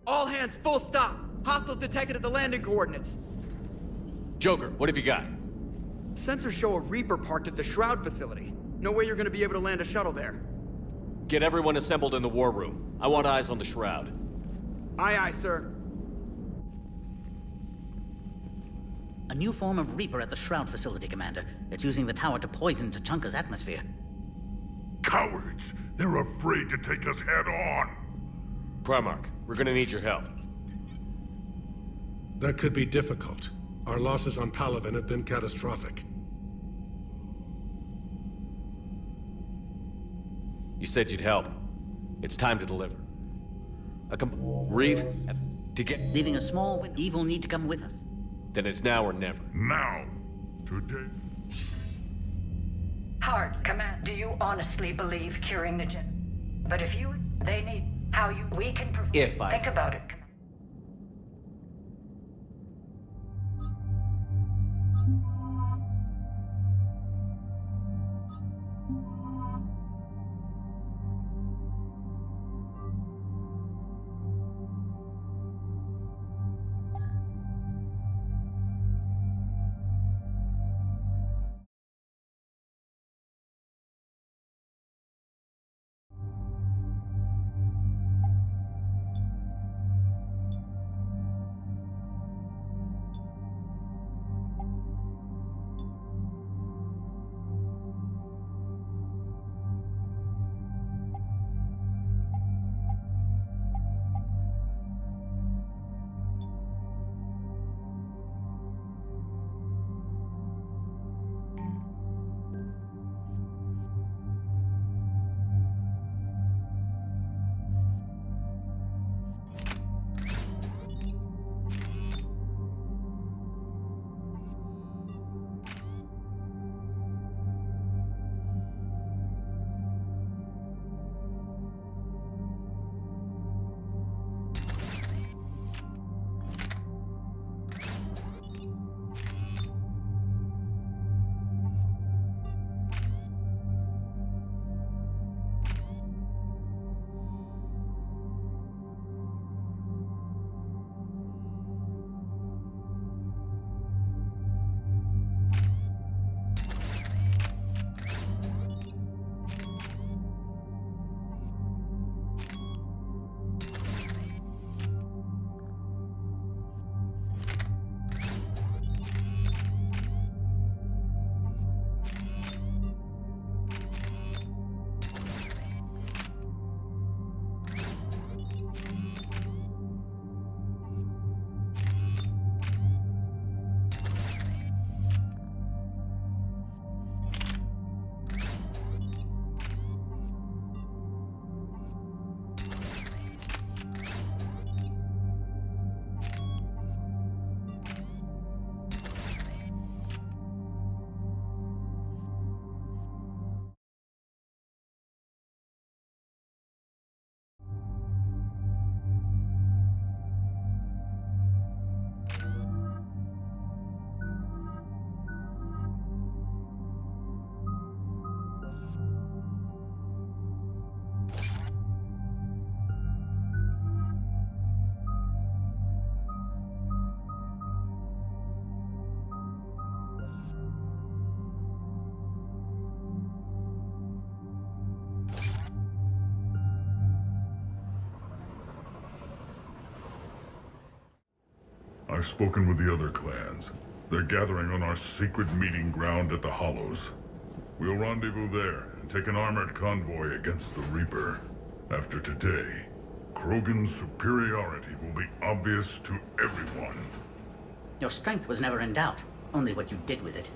All hands, full stop! Hostiles detected at the landing coordinates. Joker, what have you got? Sensors show a Reaper parked at the Shroud facility. No way you're gonna be able to land a shuttle there. Get everyone assembled in the war room. I want eyes on the Shroud. Aye, aye, sir. A new form of Reaper at the Shroud facility, Commander. It's using the tower to poison Tachanka's atmosphere. Cowards! They're afraid to take us head on! Primarch, we're gonna need your help. That could be difficult. Our losses on Palaven have been catastrophic. You said you'd help. It's time to deliver. Reeve, to get... Leaving a small evil need to come with us. Then it's now or never. Now! Today... Hard, Command. Do you honestly believe curing the gen? But if you... They need... How you... We can... If I... Think about it, Command. I've spoken with the other clans. They're gathering on our secret meeting ground at the Hollows. We'll rendezvous there and take an armored convoy against the Reaper. After today, Krogan's superiority will be obvious to everyone. Your strength was never in doubt, only what you did with it.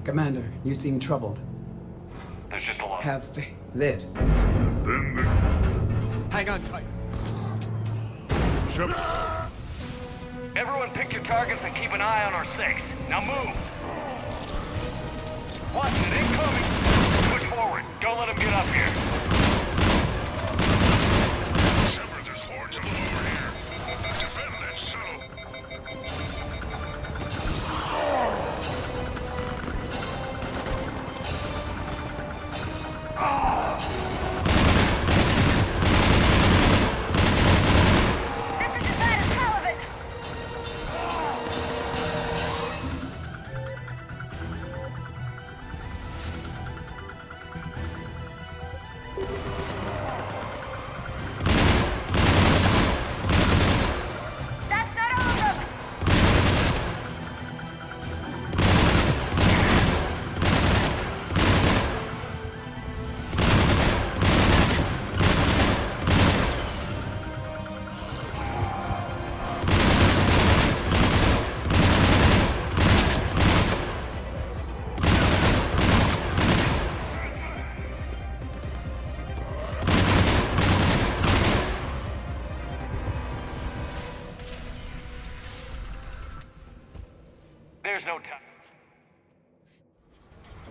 Commander, you seem troubled. There's just a lot. Have this. And then the... Hang on tight. Shep... Everyone pick your targets and keep an eye on our six. Now move! Watch it, incoming! Push forward. Don't let them get up here. Come over here. Defend that shuttle. This is as bad as hell of it! That's not all of them! There's no time.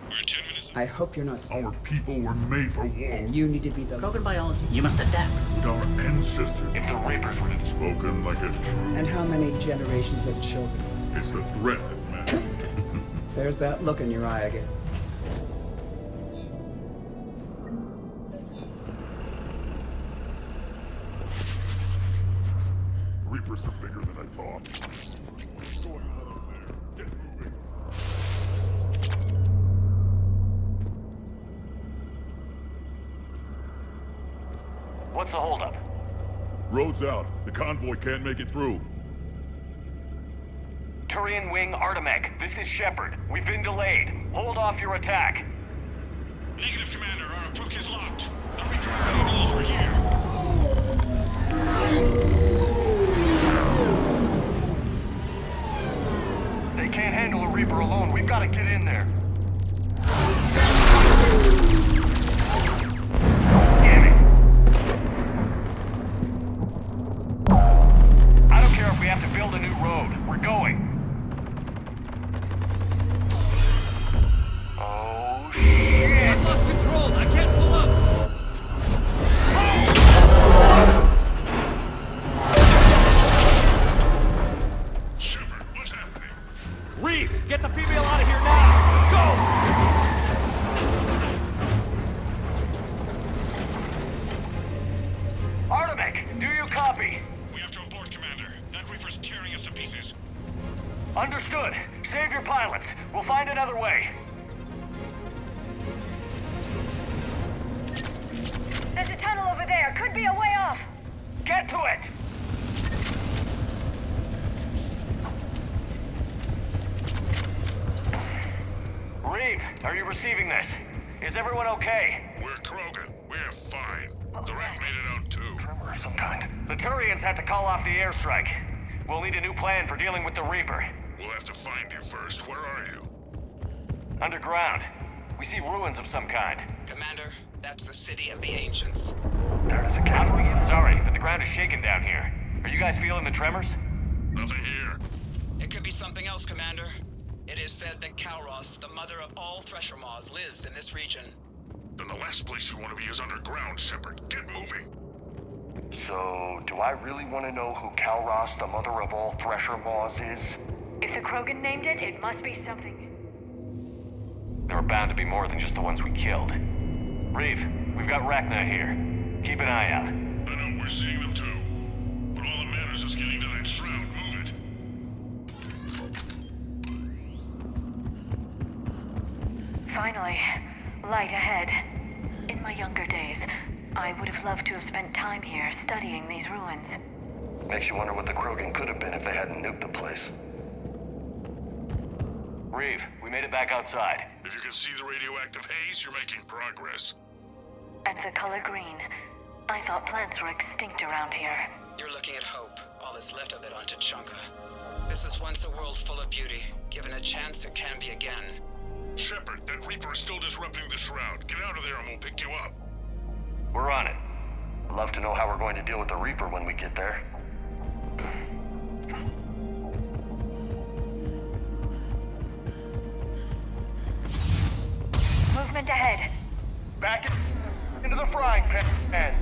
We're 10 minutes. I hope you're not. Our people were made for war. And you need to be the. Krogan biology. You must adapt. Would our ancestors If the Reapers were to spoken like a true? And how many generations of children? It's the threat that matters. There's that look in your eye again. Reapers are bigger than I thought. What's going on over there? Get moving. What's the holdup? Road's out. The convoy can't make it through. Turian Wing Artemech, this is Shepard. We've been delayed. Hold off your attack. Negative, Commander. Our approach is locked. The Reaper already knows we're here. They can't handle a Reaper alone. We've got to get in there. Damn it. I don't care if we have to build a new road. We're going. Oh, shit. I've lost control. I can't pull up. Shepard, what's happening? Reeve, get the female out of here now. Go! Artemech, do you copy? We have to abort, Commander. That Reaper's tearing us to pieces. Understood. Save your pilots. We'll find another way. There's a tunnel over there. Could be a way off. Get to it! Reeve, are you receiving this? Is everyone okay? We're Krogan. We're fine. The rat made it out too. Tremor of some kind. The Turians had to call off the airstrike. We'll need a new plan for dealing with the Reaper. We'll have to find you first. Where are you? Underground. We see ruins of some kind. Commander, that's the city of the ancients. There it is again. How do we get? Sorry, but the ground is shaking down here. Are you guys feeling the tremors? Nothing here. It could be something else, Commander. It is said that Kalros, the mother of all thresher maws, lives in this region. Then the last place you want to be is underground, Shepard. Get moving. So, do I really want to know who Kalros, the mother of all thresher maws, is? If the Krogan named it, it must be something. There are bound to be more than just the ones we killed. Reeve, we've got Rachna here. Keep an eye out. I know we're seeing them too. But all that matters is getting to that shroud. Move it. Finally, light ahead. In my younger days, I would have loved to have spent time here studying these ruins. Makes you wonder what the Krogan could have been if they hadn't nuked the place. Reeve, we made it back outside. If you can see the radioactive haze, you're making progress. And the color green. I thought plants were extinct around here. You're looking at hope, all that's left of it on Tучанку. This is once a world full of beauty. Given a chance, it can be again. Shepard, that Reaper is still disrupting the shroud. Get out of there and we'll pick you up. We're on it. I'd love to know how we're going to deal with the Reaper when we get there. Movement ahead. Back into the frying pan.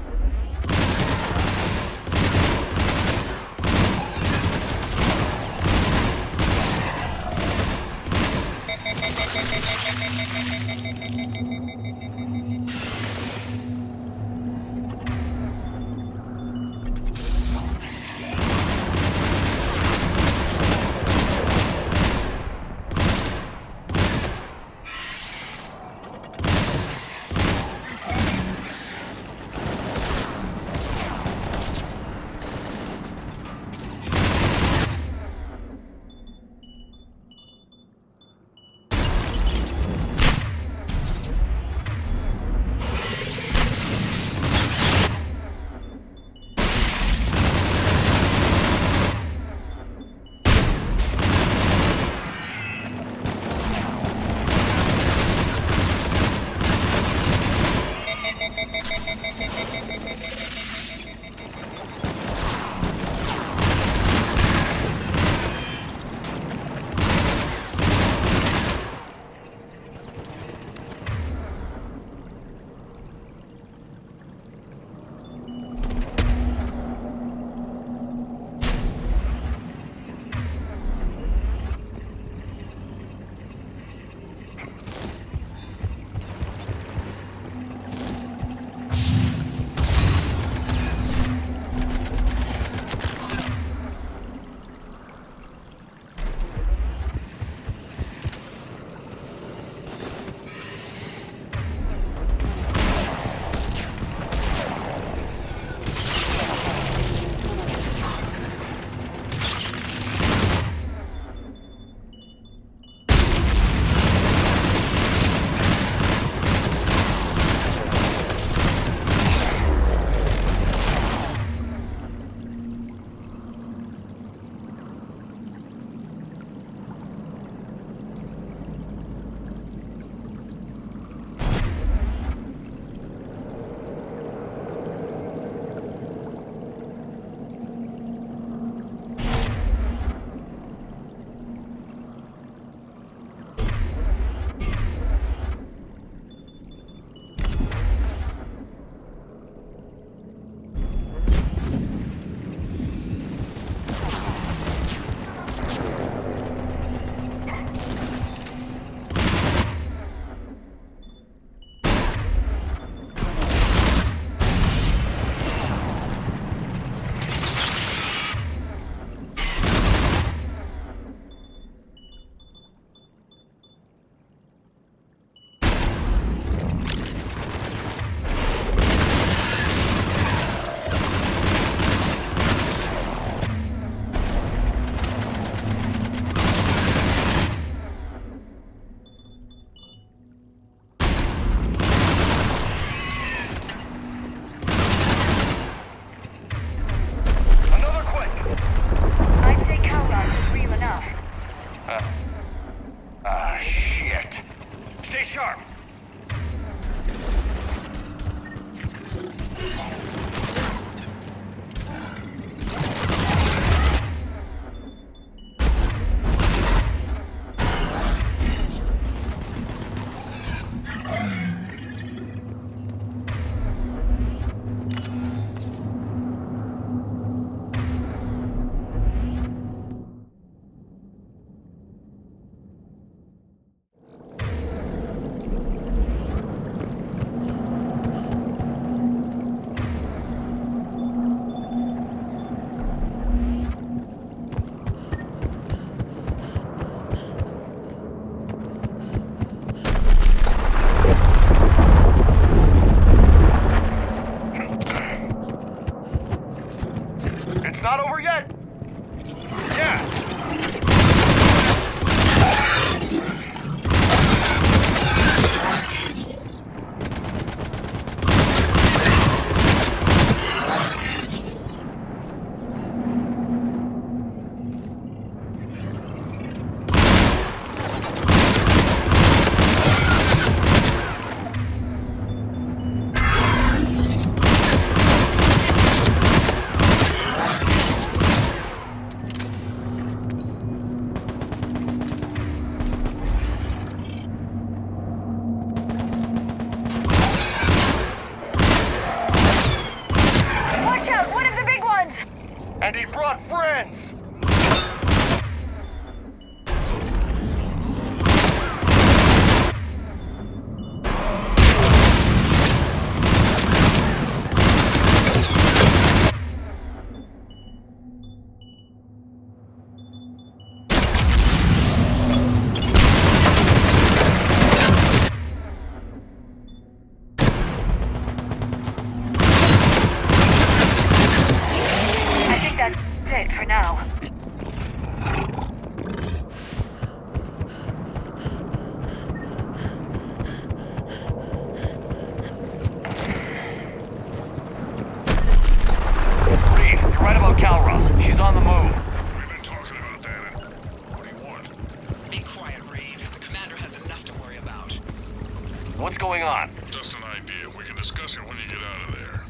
What's going on? Just an idea. We can discuss it when you get out of there.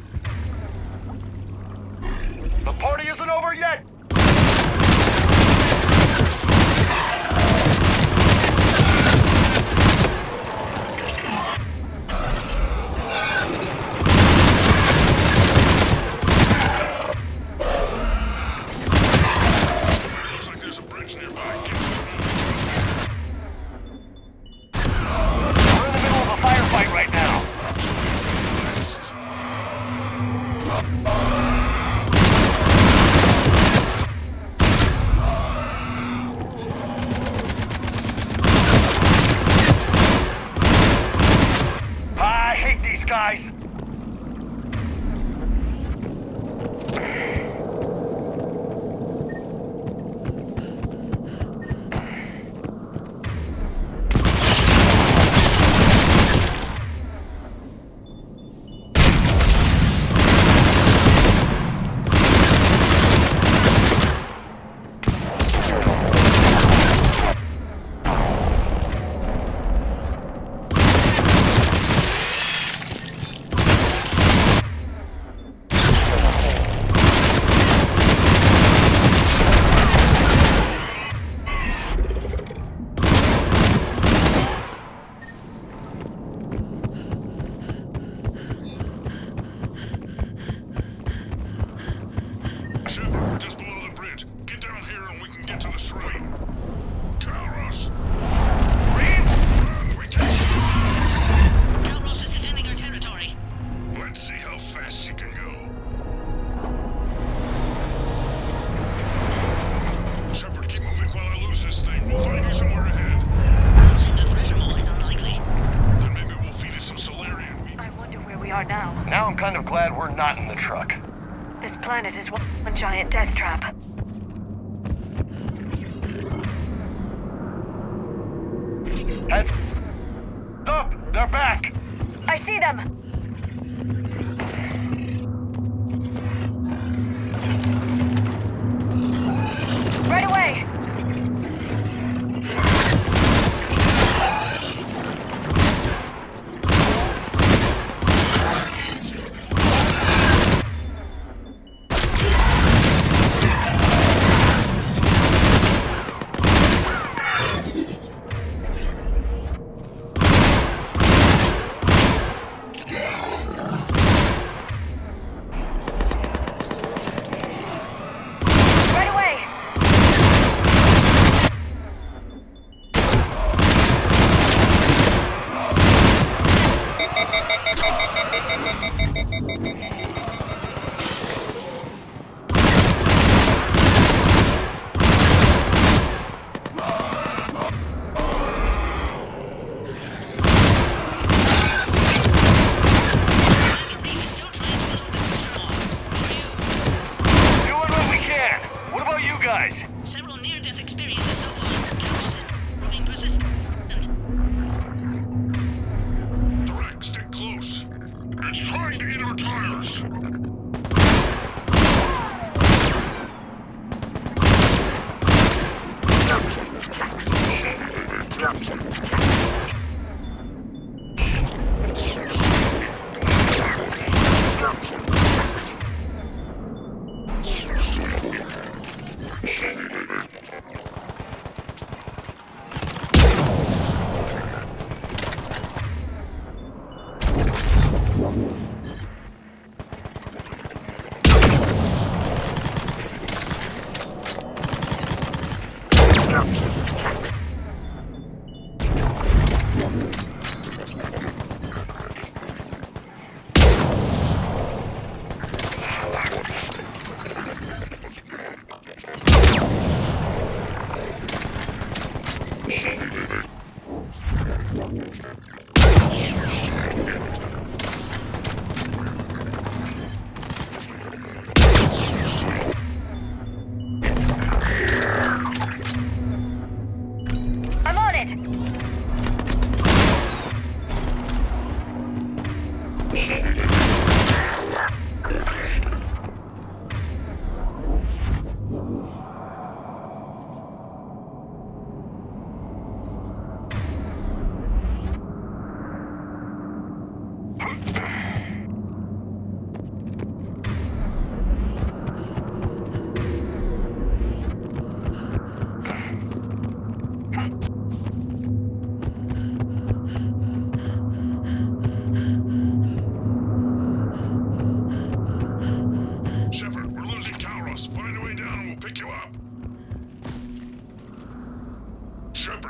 The party isn't over yet! Looks like there's a bridge nearby. We're in the middle of a firefight right now. I hate these guys! Just below the bridge. Get down here and we can get to the shrine. Calros. Run, we can. Calros is defending our territory. Let's see how fast she can go. Shepard, keep moving while I lose this thing. We'll find you somewhere ahead. Losing the thresher mole is unlikely. Then maybe we'll feed it some Solarian meat. I wonder where we are now. Now I'm kind of glad we're not in the truck. This planet is one giant death trap. Heads up! They're back! I see them! Right away! Several near-death experiences so far. Calros is proving persistent. The wreck, stick close. It's trying to eat our tires.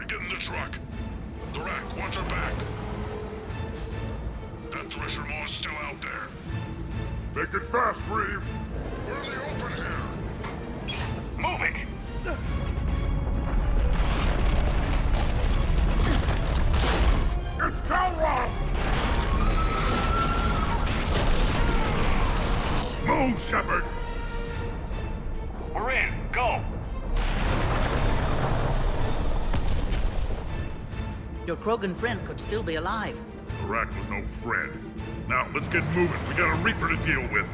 get in the truck. The rack, watch her back. That thresher maw's still out there. Make it fast, Reeve. We're in the open here. Move it! It's Calross! Move, Shepard! We're in. Go! Your Krogan friend could still be alive. The rack was no friend. Now, let's get moving. We got a Reaper to deal with.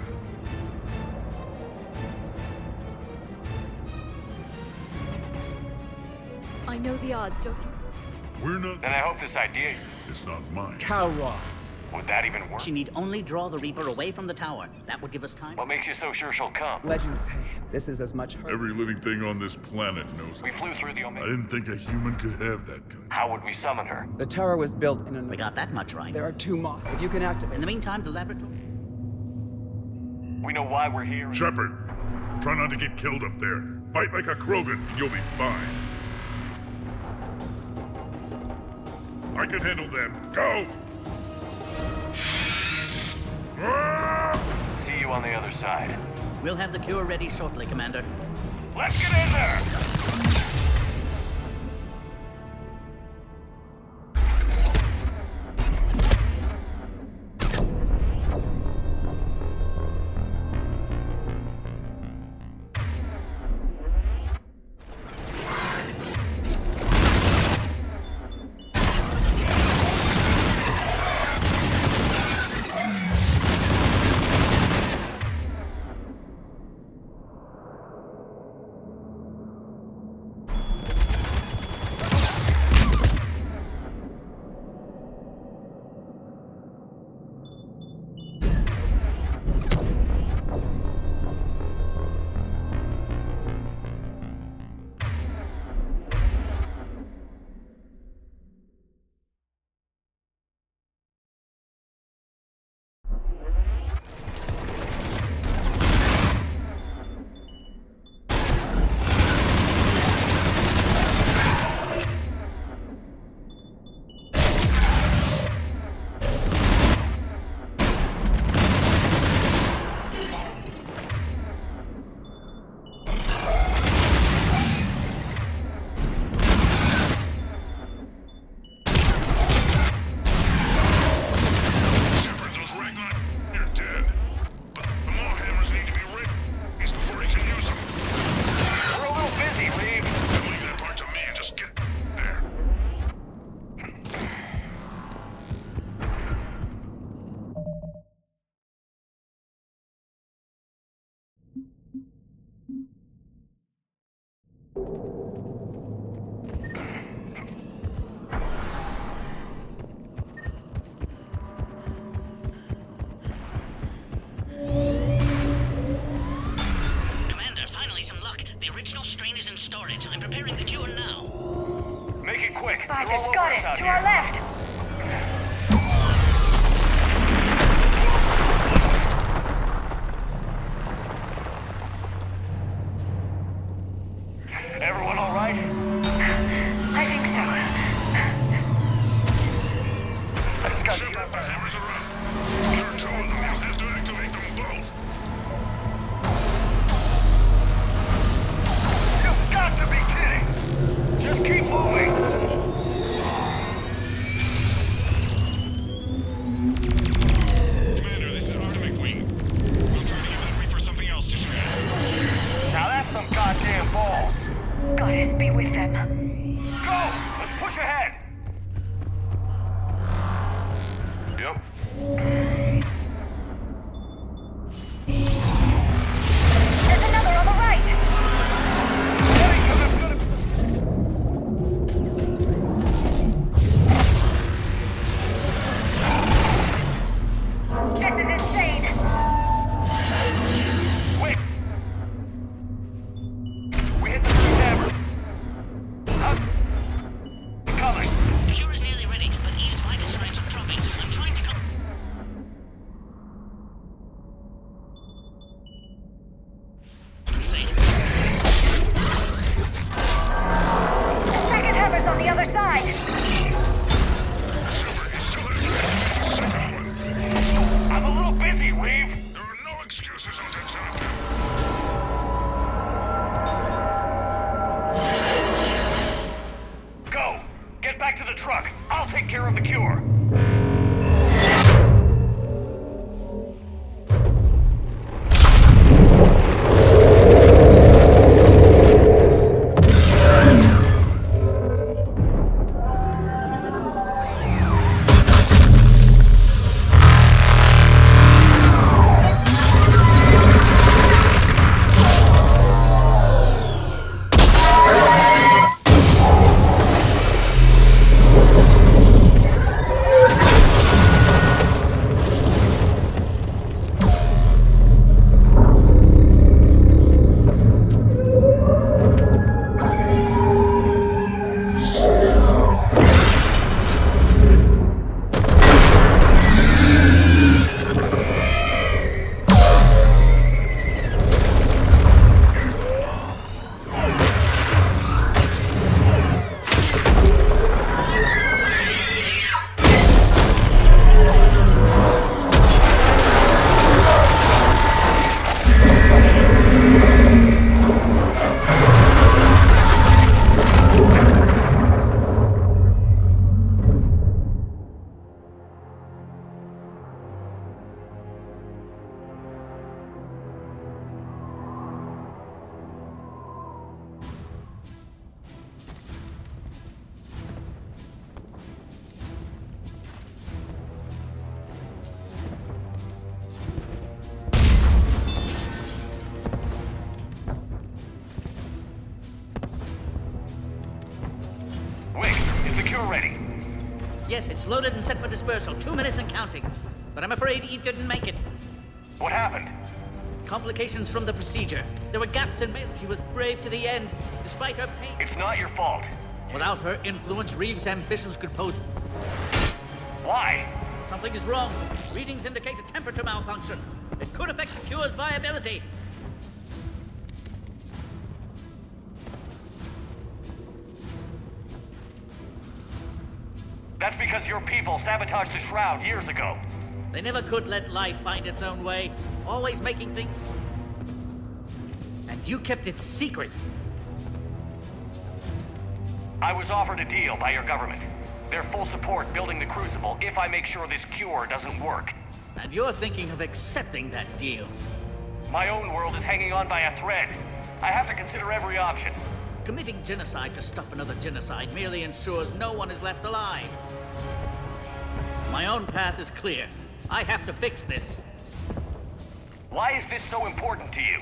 I know the odds, don't you? We're not... Then I hope this idea... It's not mine. Calross. Would that even work? She need only draw the Reaper away from the tower. That would give us time. What makes you so sure she'll come? Legends say this is as much her. Every living thing on this planet knows We it. flew through the I Omega. didn't think a human could have that gun. How would we summon her? The tower was built in an... We got that much right. There are 2 more. If you can activate... In the meantime, the laboratory... We know why we're here. Shepard, try not to get killed up there. Fight like a Krogan, and you'll be fine. I can handle them. Go! See you on the other side. We'll have the cure ready shortly, Commander. Let's get in there! To our left! Everyone all right? I think so. I just got Shepard, the hammers are up. There are 2 of them. You'll have to activate them both. You've got to be kidding! Just keep moving! back to the truck. I'll take care of the cure. Yes, it's loaded and set for dispersal. 2 minutes and counting. But I'm afraid Eve didn't make it. What happened? Complications from the procedure. There were gaps in mail. She was brave to the end, despite her pain. It's not your fault. Without her influence, Reeves' ambitions could pose... Why? Something is wrong. Readings indicate a temperature malfunction. It could affect the cure's viability. That's because your people sabotaged the Shroud years ago. They never could let life find its own way, always making things... And you kept it secret. I was offered a deal by your government. Their full support building the Crucible if I make sure this cure doesn't work. And you're thinking of accepting that deal. My own world is hanging on by a thread. I have to consider every option. Committing genocide to stop another genocide merely ensures no one is left alive. My own path is clear. I have to fix this. Why is this so important to you?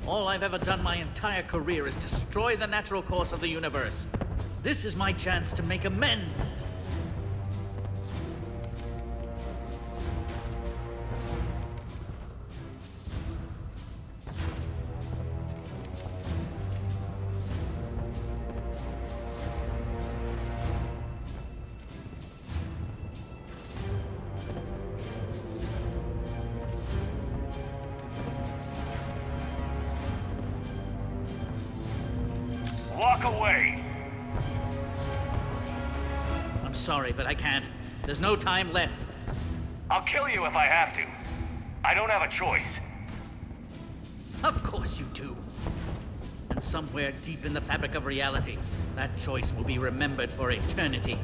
All I've ever done my entire career is destroy the natural course of the universe. This is my chance to make amends. Walk away! I'm sorry, but I can't. There's no time left. I'll kill you if I have to. I don't have a choice. Of course you do. And somewhere deep in the fabric of reality, that choice will be remembered for eternity.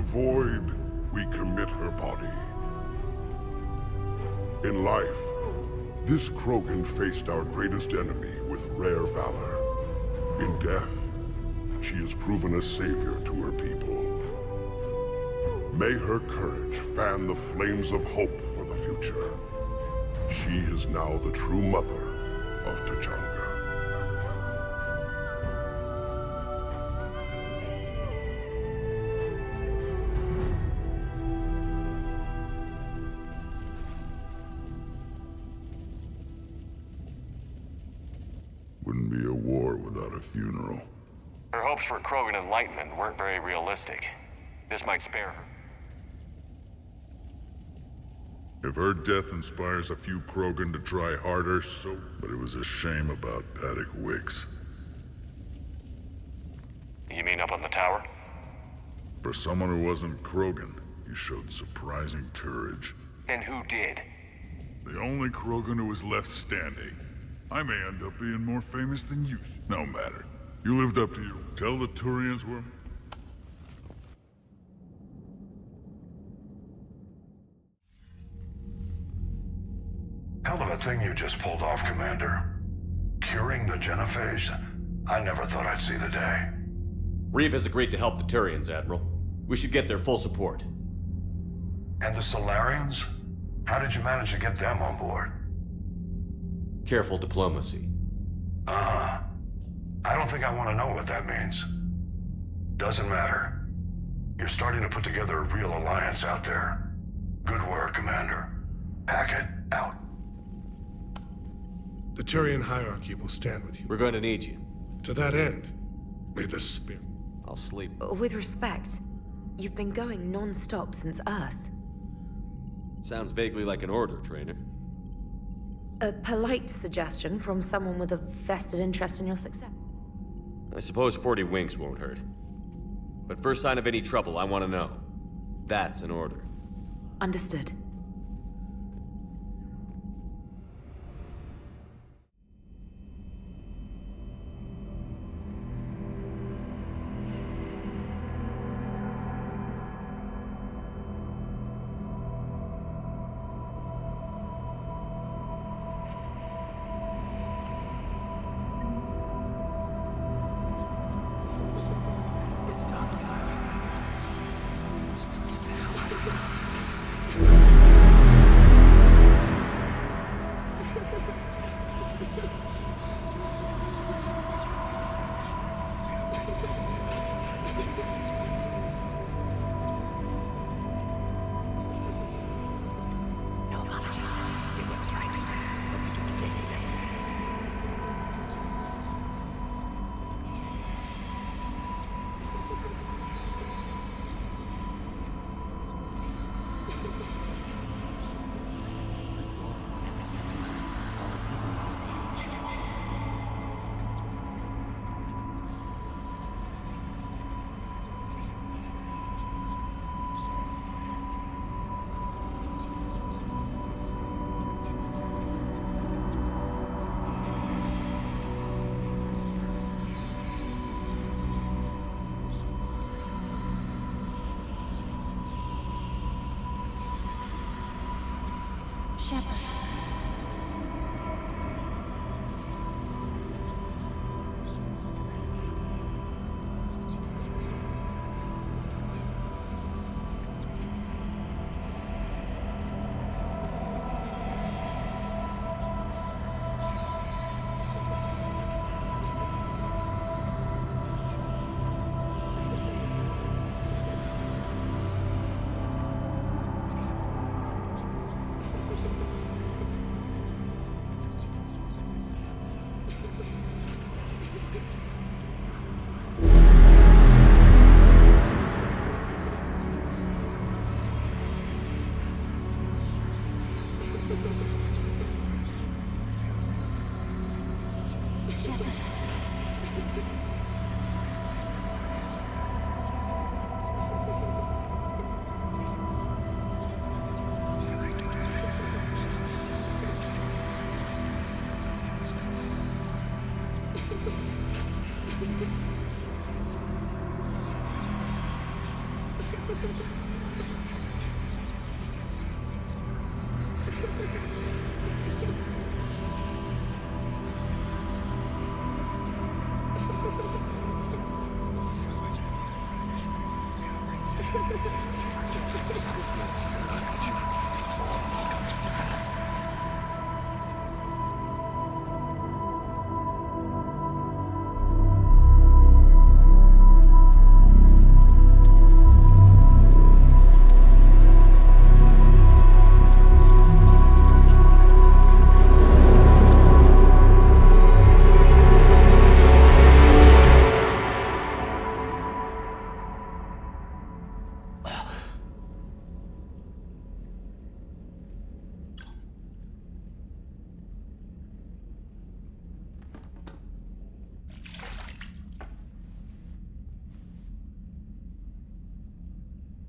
void, we commit her body. In life, this Krogan faced our greatest enemy with rare valor. In death, she has proven a savior to her people. May her courage fan the flames of hope for the future. She is now the true mother of Tучанку. Wouldn't be a war without a funeral. Her hopes for Krogan enlightenment weren't very realistic. This might spare her. If her death inspires a few Krogan to try harder, so... But it was a shame about Paddock Wicks. You mean up on the tower? For someone who wasn't Krogan, he showed surprising courage. Then who did? The only Krogan who was left standing. I may end up being more famous than you. No matter. You lived up to your... Tell the Turians we're... Hell of a thing you just pulled off, Commander. Curing the genophage? I never thought I'd see the day. Reeve has agreed to help the Turians, Admiral. We should get their full support. And the Solarians? How did you manage to get them on board? Careful diplomacy. Uh-huh. I don't think I want to know what that means. Doesn't matter. You're starting to put together a real alliance out there. Good work, Commander. Hackett, out. The Turian hierarchy will stand with you. We're going to need you. To that end, may the spirit... I'll sleep. With respect, you've been going non-stop since Earth. Sounds vaguely like an order, Trainer. A polite suggestion from someone with a vested interest in your success. I suppose 40 winks won't hurt. But first sign of any trouble, I want to know. That's an order. Understood.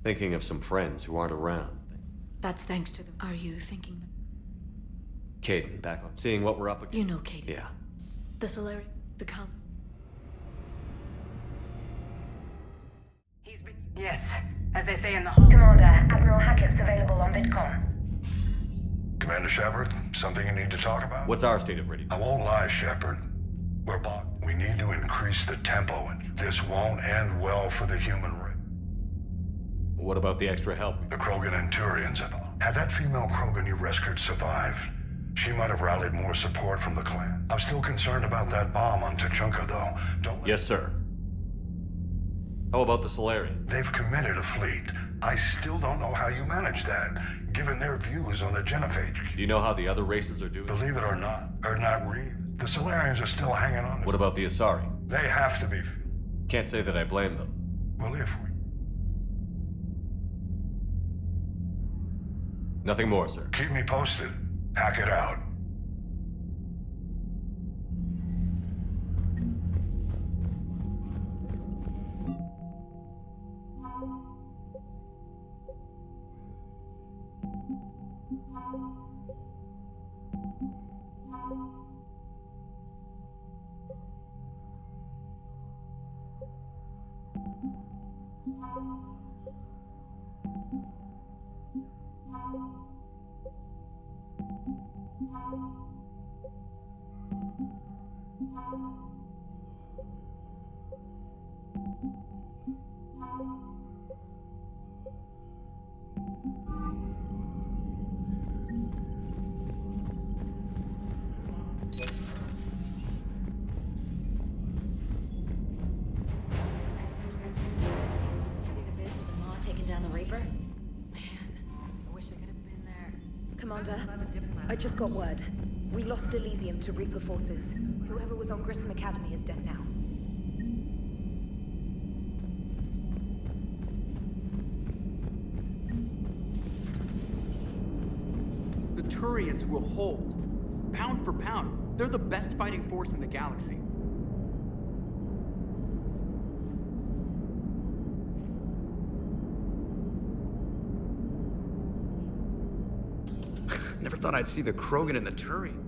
Thinking of some friends who aren't around. That's thanks to them. Are you thinking? Caden, back on. Seeing what we're up against. You know Caden. Yeah. The Solari, the Council. He's been... Yes, as they say in the hall. Commander, Admiral Hackett's available on VidCom. Commander Shepard, something you need to talk about? What's our state of readiness? I won't lie, Shepard. We're bought. We need to increase the tempo, and this won't end well for the human race. What about the extra help? The Krogan and Turians have... Had that female Krogan you rescued survived, she might have rallied more support from the clan. I'm still concerned about that bomb on Tучанку, though. Don't... Yes, sir. How about the Solarians? They've committed a fleet. I still don't know how you manage that, given their views on the genophage. Do you know how the other races are doing? Believe it or not Reeve, the Solarians are still hanging on. What about the Asari? They have to be. Can't say that I blame them. Well, if we... Nothing more, sir. Keep me posted. Hack it out. Commander, I just got word. We lost Elysium to Reaper forces. Whoever was on Grissom Academy is dead now. The Turians will hold. Pound for pound, they're the best fighting force in the galaxy. Never thought I'd see the Krogan and the Turian.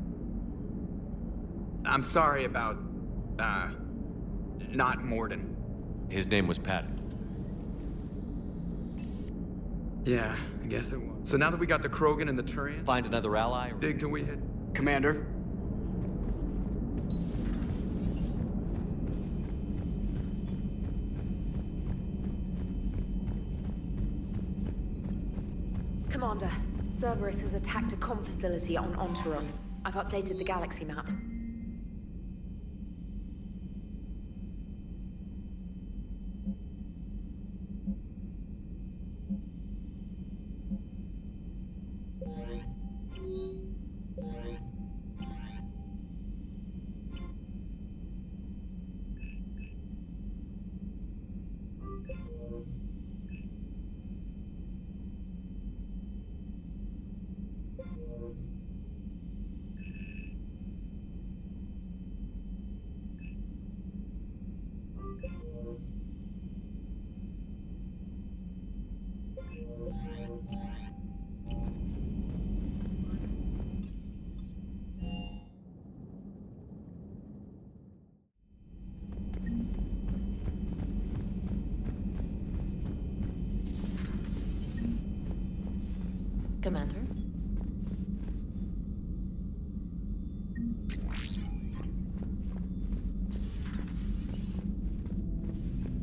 I'm sorry about, not Morden. His name was Patton. Yeah, I guess it was. So now that we got the Krogan and the Turian... Find another ally? Or... Dig till we hit. Commander? Commander, Cerberus has attacked a comm facility on Ontaron. I've updated the galaxy map.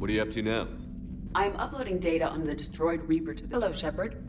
What are you up to now? I am uploading data on the destroyed Reaper to the... Hello, Shepard.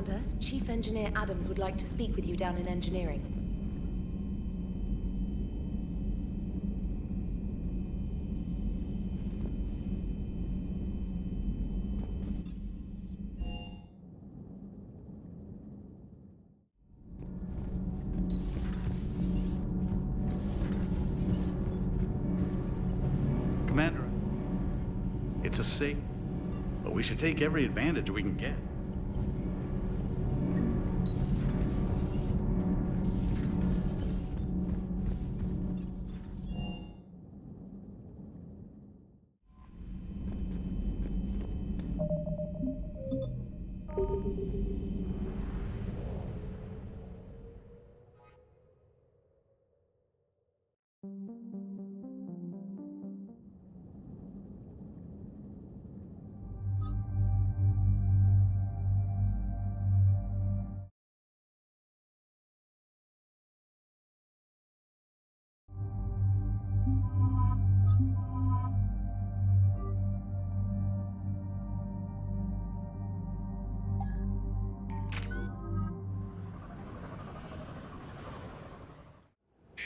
Commander, Chief Engineer Adams would like to speak with you down in engineering. Commander, it's a safe, but we should take every advantage we can get.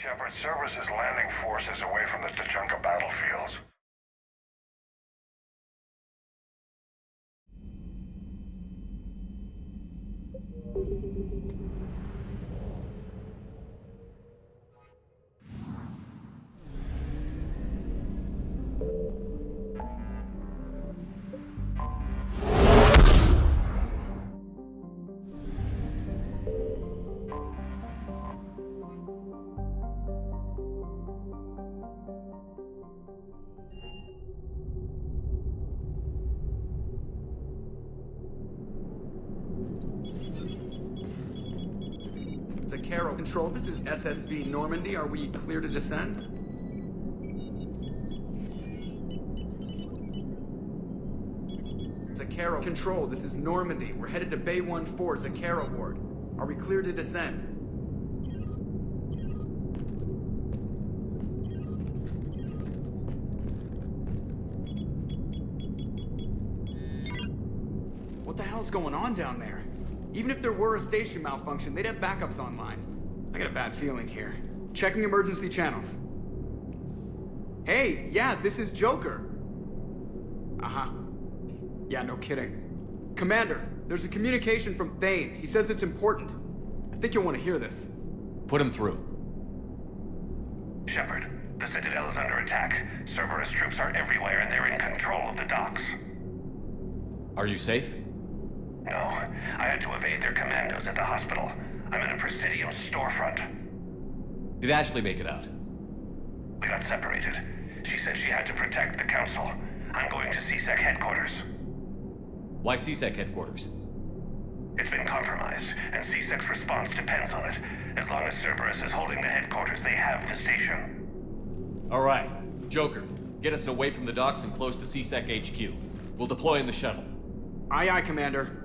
Shepard, Cerberus' landing forces away from the Tучанку battlefields. Carol Control, this is SSV Normandy. Are we clear to descend? Zakara Control, this is Normandy. We're headed to Bay 14, Zakara Ward. Are we clear to descend? What the hell's going on down there? Even if there were a station malfunction, they'd have backups online. I got a bad feeling here. Checking emergency channels. Hey, yeah, this is Joker. Uh-huh. Yeah, no kidding. Commander, there's a communication from Thane. He says it's important. I think you'll want to hear this. Put him through. Shepard, the Citadel is under attack. Cerberus troops are everywhere and they're in control of the docks. Are you safe? No, I had to evade their commandos at the hospital. I'm in a Presidium storefront. Did Ashley make it out? We got separated. She said she had to protect the Council. I'm going to CSEC headquarters. Why CSEC headquarters? It's been compromised, and CSEC's response depends on it. As long as Cerberus is holding the headquarters, they have the station. All right. Joker, get us away from the docks and close to CSEC HQ. We'll deploy in the shuttle. Aye, aye, Commander.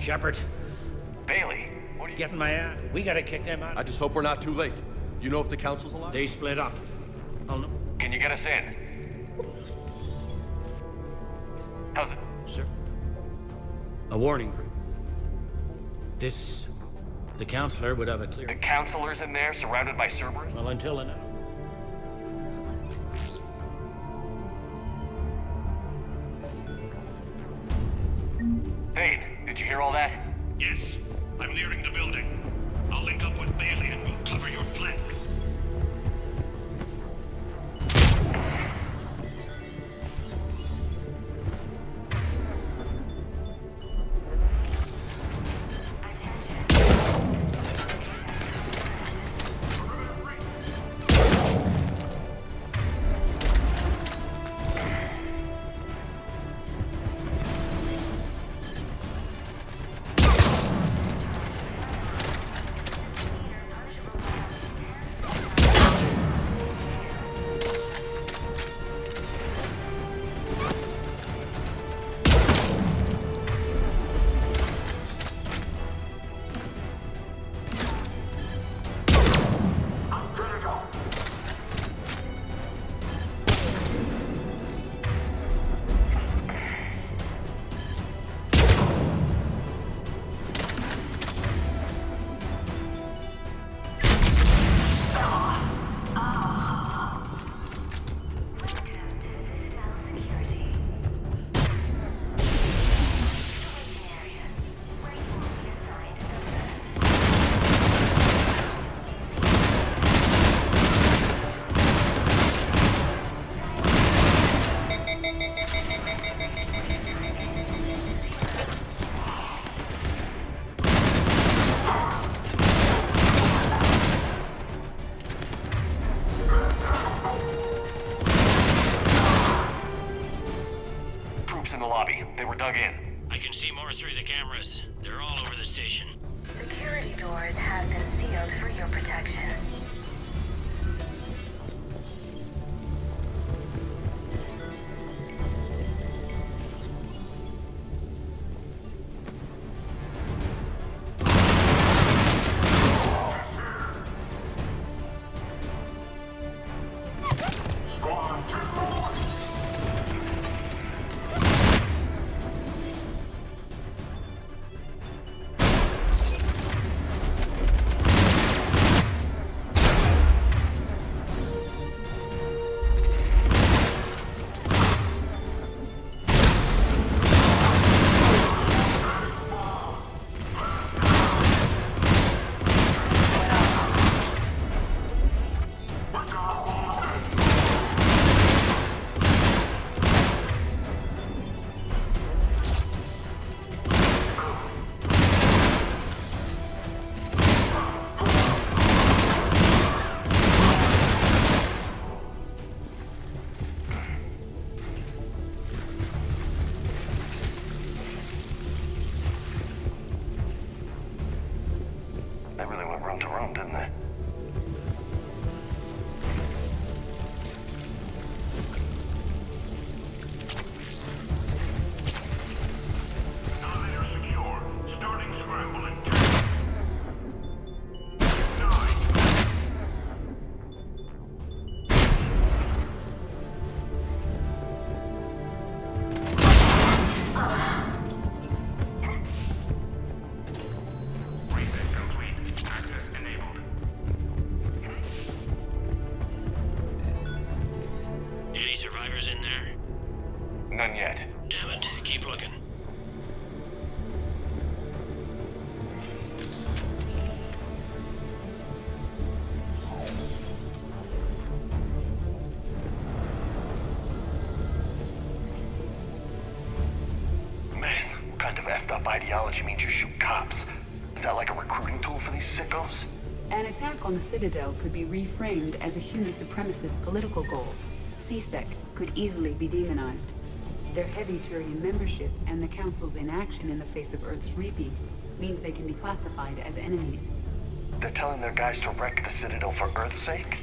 Shepard. Bailey, what are you... Getting my ass. We gotta kick them out. I just hope we're not too late. Do you know if the council's alive? They split up. I'll know. Can you get us in? How's it? Sir. A warning for this. The counselor would have a clear. The counselor's in there, surrounded by Cerberus? Well, until now. Thane, did you hear all that? Yes, I'm nearing the building. I'll link up with Bailey and we'll cover your flank. They were dug in. I can see more through the cameras. They're all over the station. Security doors have been sealed for your protection. None yet. Damn it. Keep looking. Man, what kind of effed up ideology means you shoot cops? Is that like a recruiting tool for these sickos? An attack on the Citadel could be reframed as a human supremacist political goal. CSEC could easily be demonized. Their heavy Turian membership and the Council's inaction in the face of Earth's reaping means they can be classified as enemies. They're telling their guys to wreck the Citadel for Earth's sake?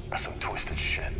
That's some twisted shit.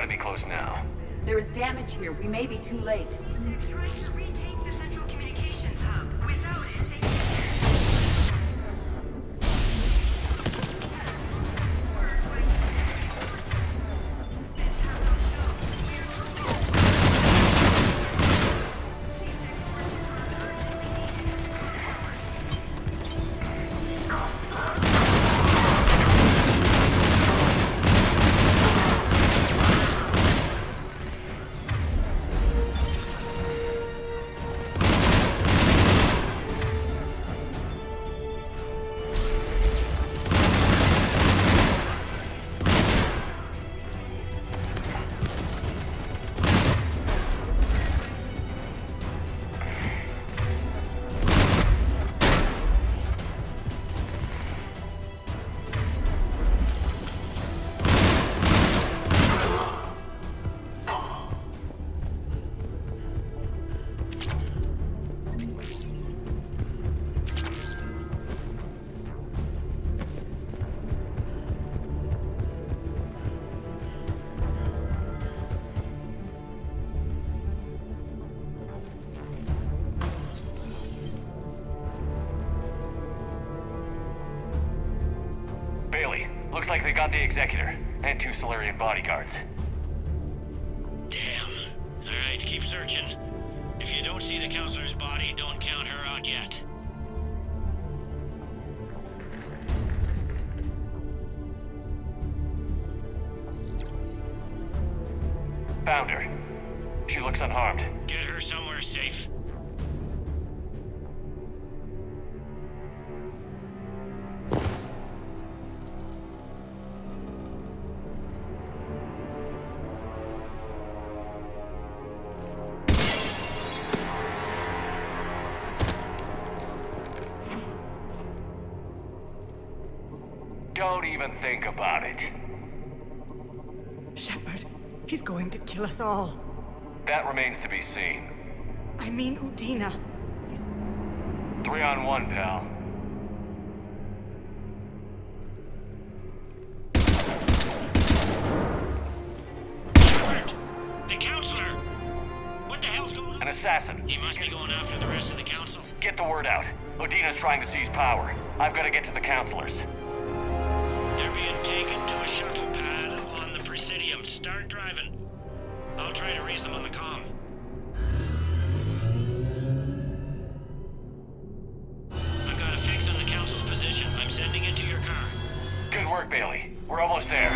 might be close now. There is damage here. We may be too late. Trying to retake the central communications hub. Without it, they... Looks like they got the Executor, and 2 Solarian bodyguards. Damn. Alright, keep searching. If you don't see the counselor's body, don't count her out yet. Found her. She looks unharmed. Get her somewhere safe. Don't even think about it. Shepard, he's going to kill us all. That remains to be seen. I mean Udina. 3-on-1, pal. Shepard! The counselor! What the hell's going on? An assassin. He must be going after the rest of the council. Get the word out. Udina's trying to seize power. I've got to get to the counselors. They're being taken to a shuttle pad on the Presidium. Start driving. I'll try to raise them on the comm. I've got a fix on the council's position. I'm sending it to your car. Good work, Bailey. We're almost there.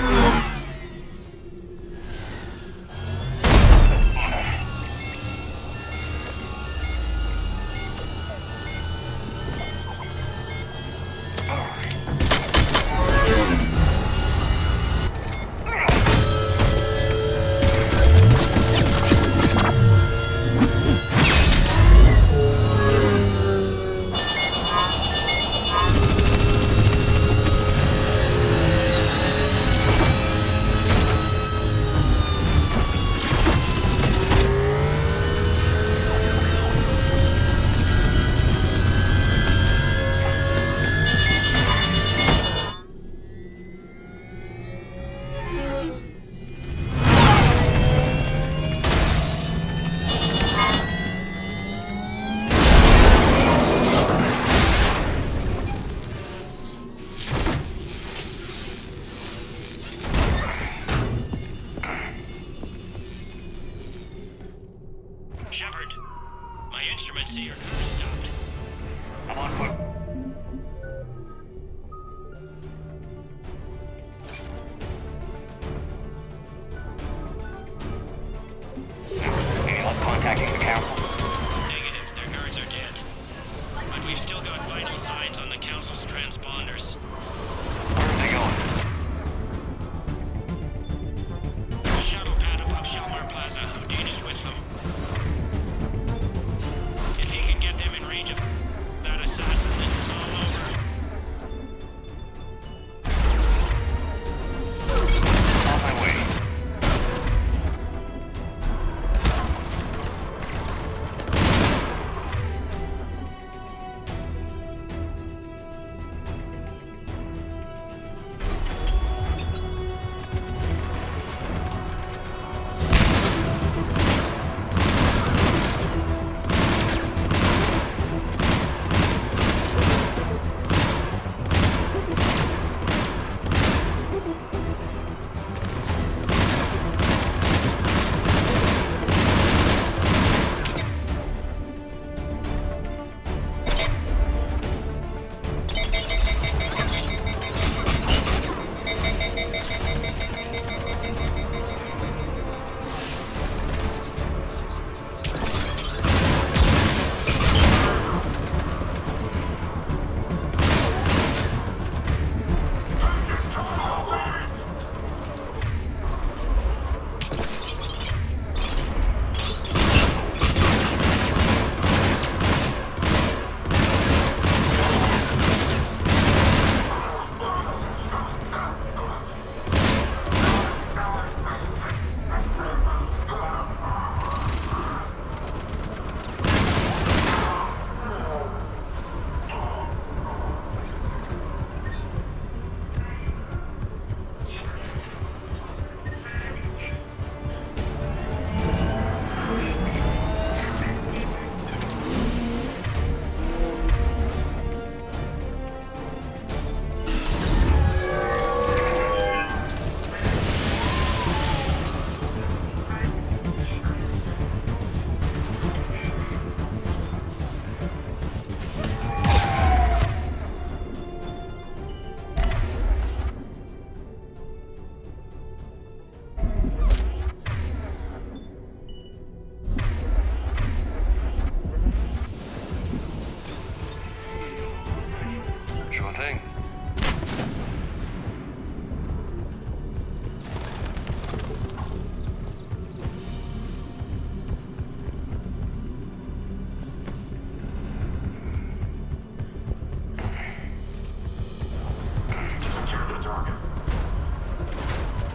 thing.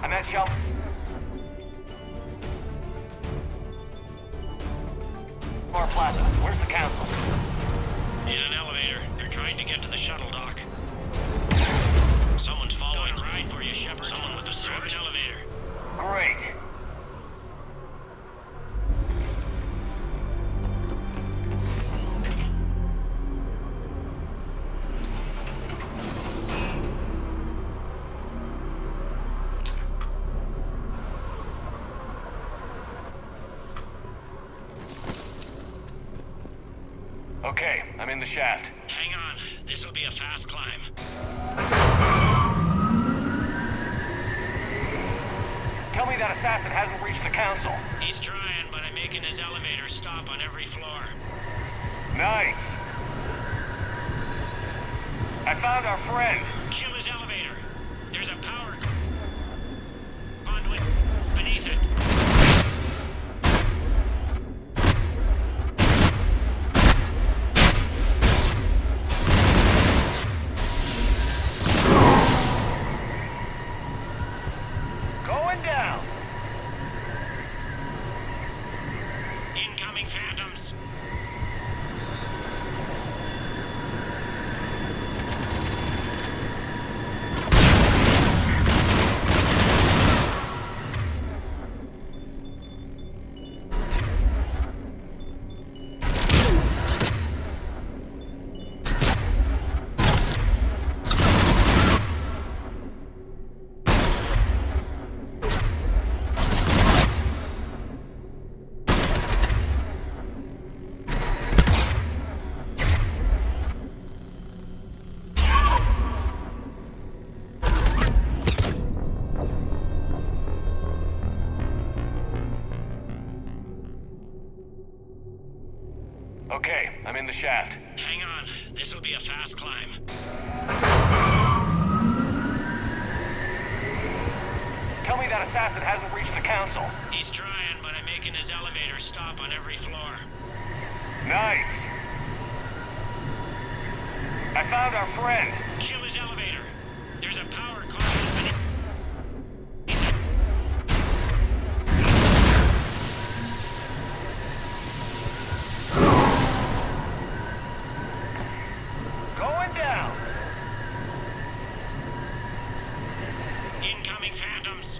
I'm at shelf. Plaza. Where's the council? In an elevator. They're trying to get to the shuttle dock. Someone's following the ride for you, Shepard. Someone with a sword. Grab an elevator. Great. Okay, I'm in the shaft. Hang on. This'll be a fast climb. Tell me that assassin hasn't reached the council. He's trying, but I'm making his elevator stop on every floor. Nice. I found our friend. Kill his elevator. There's a power conduit beneath it. Going down. Incoming phantoms. Okay, I'm in the shaft. Hang on. This'll be a fast climb. Tell me that assassin hasn't reached the council. He's trying, but I'm making his elevator stop on every floor. Nice. I found our friend. Kill his elevator. There's a power conduit beneath. Going down. Incoming phantoms.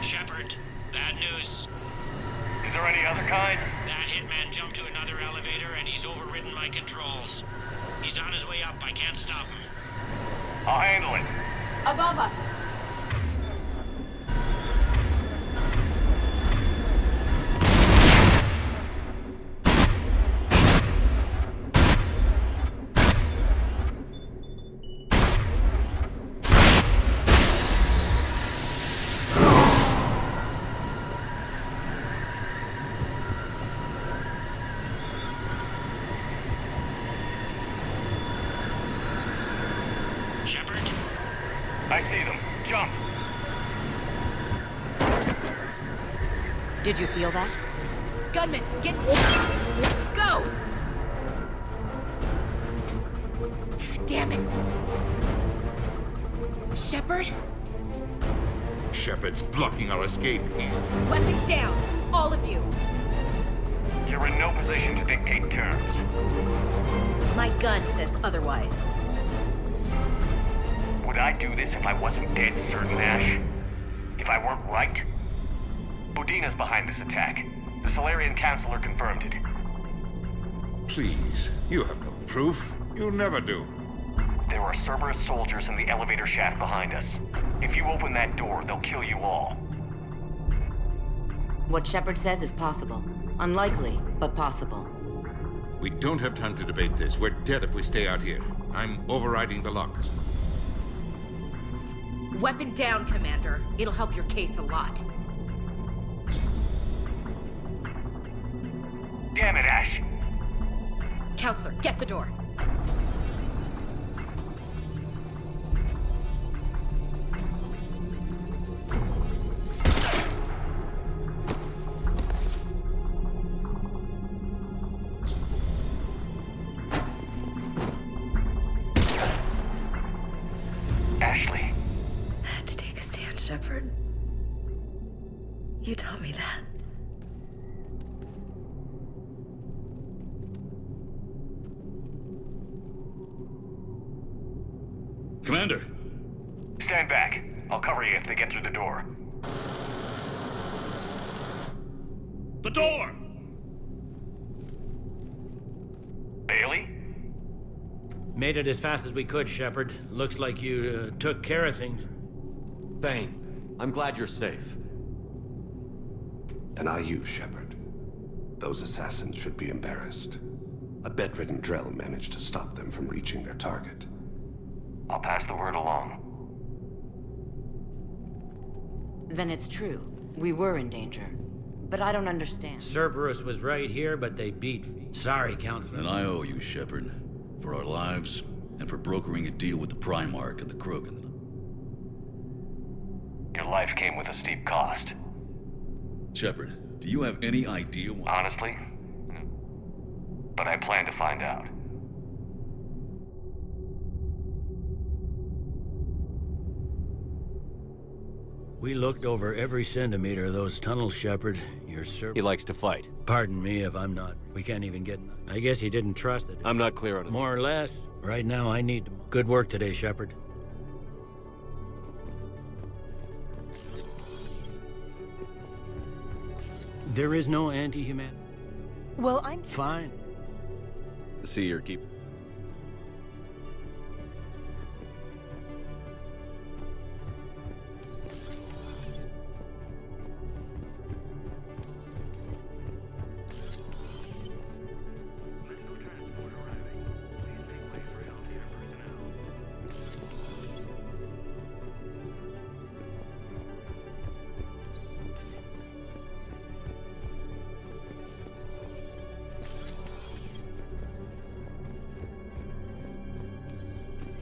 Shepard, bad news. Is there any other kind? That hitman jumped to another elevator and he's overridden my controls. He's on his way up. I can't stop him. I'll handle it. Above us. Shepard? I see them. Jump. Did you feel that? Gunman, get... Go! Damn it! Shepard? Shepard's blocking our escape. Weapons down! All of you! You're in no position to dictate terms. My gun says otherwise. Would I do this if I wasn't dead certain, Ash? If I weren't right? Udina's behind this attack. The Solarian Councilor confirmed it. Please, you have no proof. You never do. There are Cerberus soldiers in the elevator shaft behind us. If you open that door, they'll kill you all. What Shepard says is possible. Unlikely, but possible. We don't have time to debate this. We're dead if we stay out here. I'm overriding the lock. Weapon down, Commander. It'll help your case a lot. Damn it, Ash! Counselor, get the door. Ashley. I had to take a stand, Shepard. You taught me that. Commander! Stand back. I'll cover you if they get through the door. The door! Bailey? Made it as fast as we could, Shepard. Looks like you took care of things. Thane, I'm glad you're safe. And are you, Shepard? Those assassins should be embarrassed. A bedridden Drell managed to stop them from reaching their target. I'll pass the word along. Then it's true. We were in danger. But I don't understand. Cerberus was right here, but they beat. Sorry, Counselor. And I owe you, Shepard. For our lives, and for brokering a deal with the Primarch and the Krogan. Your life came with a steep cost. Shepard, do you have any idea why? Honestly? But I plan to find out. We looked over every centimeter of those tunnels, Shepard. He likes to fight. Pardon me if I'm not. We can't even get... I guess he didn't trust it. I'm not clear on his... More or less. Right now, I need... Good work today, Shepard. There is no anti-human. Well, I'm... Fine. See, you're keep...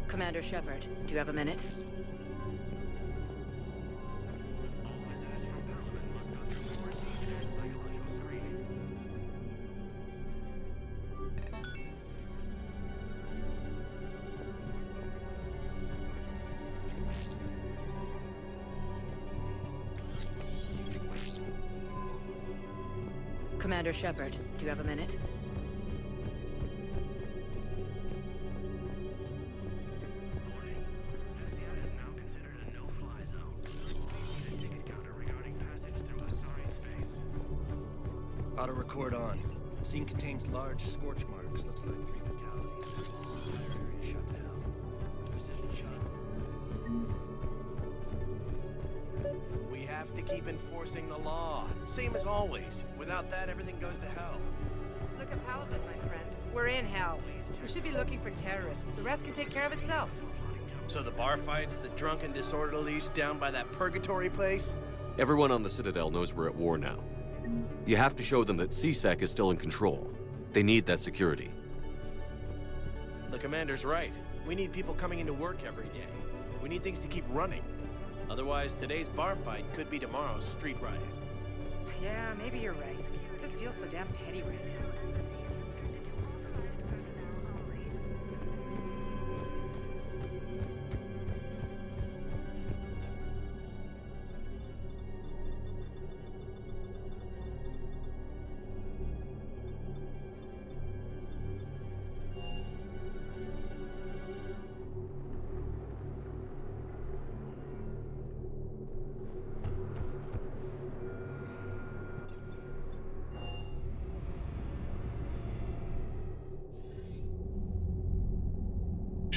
Commander Shepard, do you have a minute? Commander Shepard, do you have a minute? Auto record on. Scene contains large scorch marks. Looks like 3 fatalities. Area shut down. Precision shot. We have to keep enforcing the law. Same as always. Without that, everything goes to hell. Look at Paladin, my friend. We're in hell. We should be looking for terrorists. The rest can take care of itself. So the bar fights, the drunken disorderlies down by that purgatory place? Everyone on the Citadel knows we're at war now. You have to show them that CSEC is still in control. They need that security. The commander's right. We need people coming into work every day. We need things to keep running. Otherwise, today's bar fight could be tomorrow's street riot. Yeah, maybe you're right. I just feel so damn petty right now.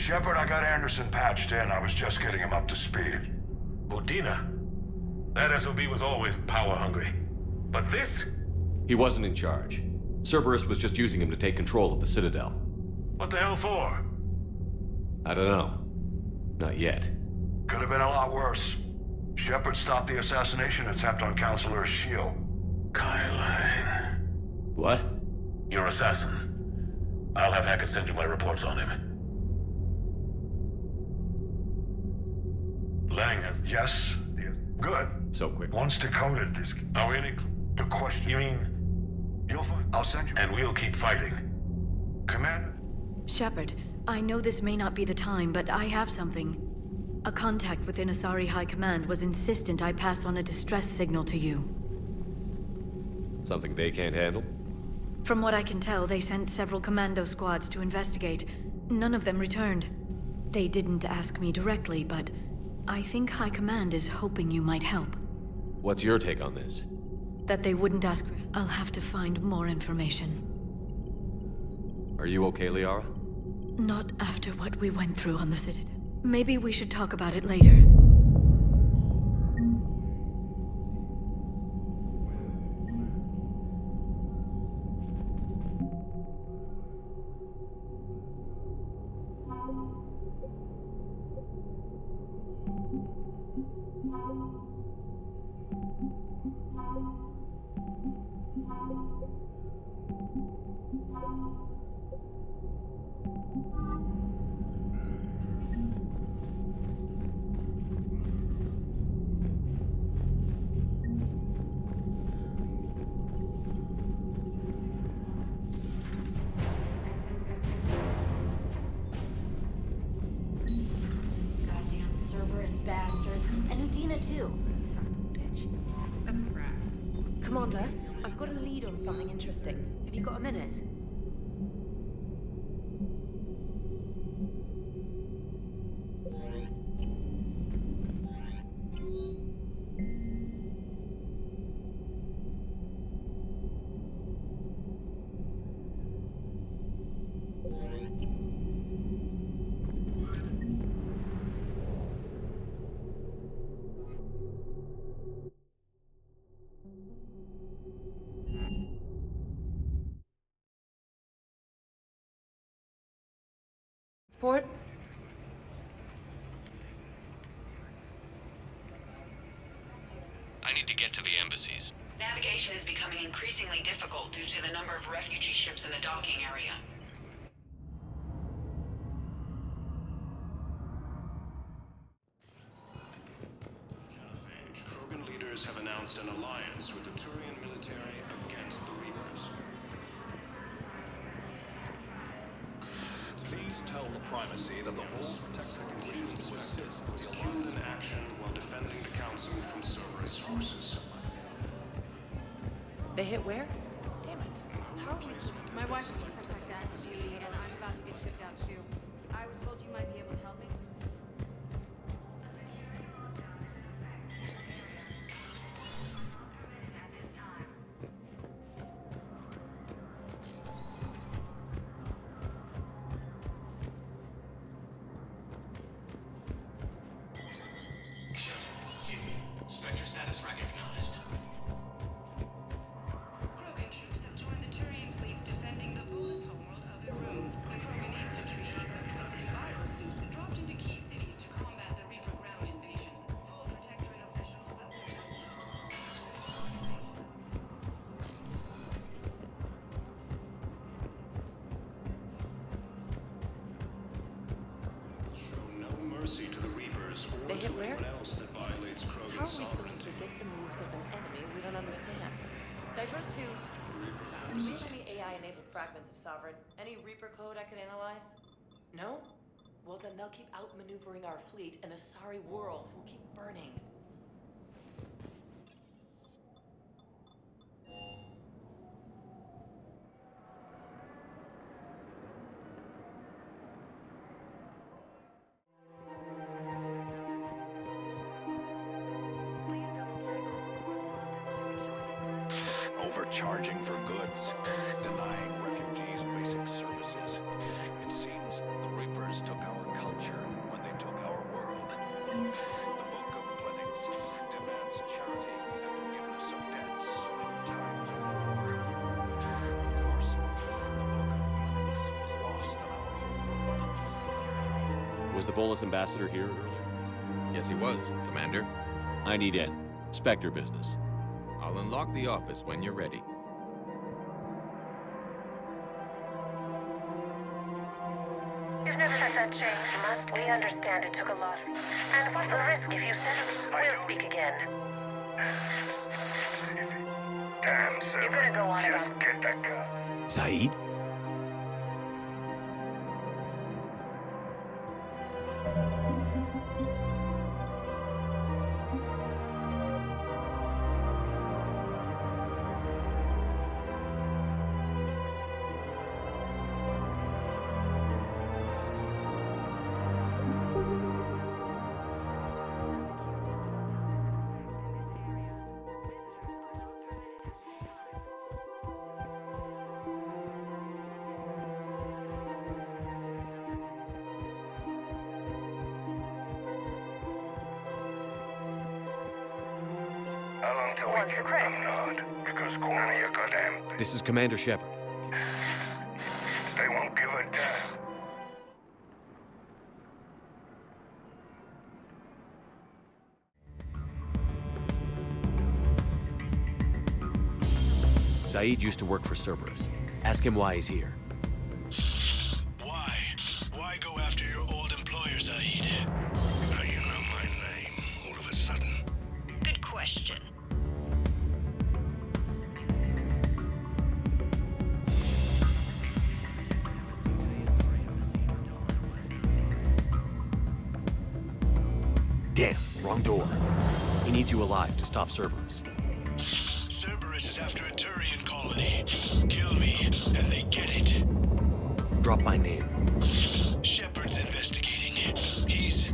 Shepard, I got Anderson patched in. I was just getting him up to speed. Udina? That SOB was always power-hungry. But this? He wasn't in charge. Cerberus was just using him to take control of the Citadel. What the hell for? I don't know. Not yet. Could have been a lot worse. Shepard stopped the assassination attempt on Councilor Shield. Kyle. What? Your assassin. I'll have Hackett send you my reports on him. Lang has... Yes. Good. So quick. Once decoded this... Are we any... The question... You mean... You'll find... I'll send you... And we'll keep fighting. Commander? Shepard, I know this may not be the time, but I have something. A contact within Asari High Command was insistent I pass on a distress signal to you. Something they can't handle? From what I can tell, they sent several commando squads to investigate. None of them returned. They didn't ask me directly, but I think High Command is hoping you might help. What's your take on this? That they wouldn't ask for... I'll have to find more information. Are you okay, Liara? Not after what we went through on the Citadel. Maybe we should talk about it later. Bastards. And Udina too. Son of a bitch. That's crap. Commander, I've got a lead on something interesting. Have you got a minute? Port? I need to get to the embassies. Navigation is becoming increasingly difficult due to the number of refugee ships in the docking area. Krogan leaders have announced an alliance with the Turian military against the Reapers. Please tell the primacy that the whole protector continues to assist with the killed in action while defending the council from Cerberus forces. They hit where? Damn it. How are we supposed to... My wife was just sent back to active duty, and I'm about to get shipped out too. I was told you might be able to help me. Spectre status recognized. Krogan troops have joined the Turian fleets defending the Bullis homeworld of Irun. The Krogan infantry, equipped with enviro suits, dropped into key cities to combat the Reaper ground invasion. Full Protectorate officials welcome. Show no mercy to the Reapers or They to hit where? anyone else that violates How Krogan are we supposed to sovereignty. predict the moves of an enemy we don't understand? Divert to... Do we have any AI-enabled fragments of Sovereign? Any Reaper code I could analyze? No? Well, then they'll keep outmaneuvering our fleet, and Asari worlds will keep burning. Overcharging for goods, denying refugees basic services. It seems the Reapers took our Was the Volus ambassador here earlier? Yes, he was, Commander. I need in. Spectre business. I'll unlock the office when you're ready. You've never had that change, must we? understand it took a lot. And what the risk if you settle? We'll speak again. Damn, You're gonna go on just about... get that gun. Saeed? How long till we get Nod? Because none of your goddamn... This is Commander Shepard. They won't give a damn. Saeed used to work for Cerberus. Ask him why he's here. Why? Why go after your old employer, Saeed? How you know my name all of a sudden? Good question. Damn, wrong door. He needs you alive to stop Cerberus. Cerberus is after a Turian colony. Kill me, and they get it. Drop my name. Shepard's investigating. He's...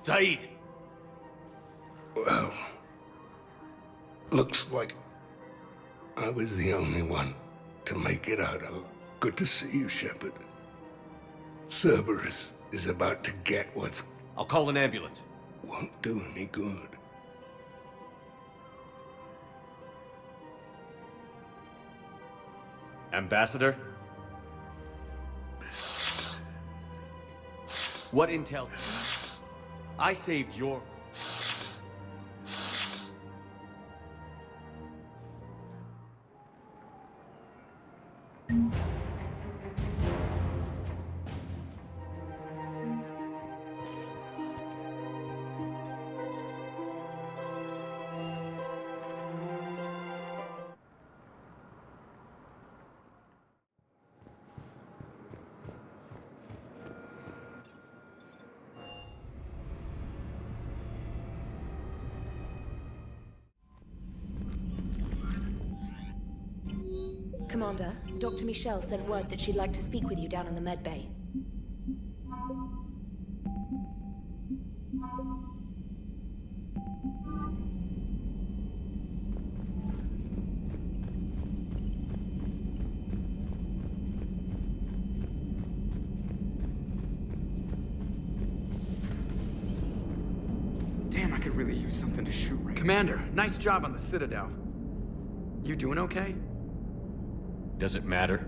Saeed! Well, looks like I was the only one to make it out alive. Good to see you, Shepard. Cerberus is about to get what's... I'll call an ambulance. Won't do any good. Ambassador? What intel? I saved your... Commander, Dr. Michelle sent word that she'd like to speak with you down in the med bay. Damn, I could really use something to shoot right now. Commander, nice job on the Citadel. You doing okay? Does it matter?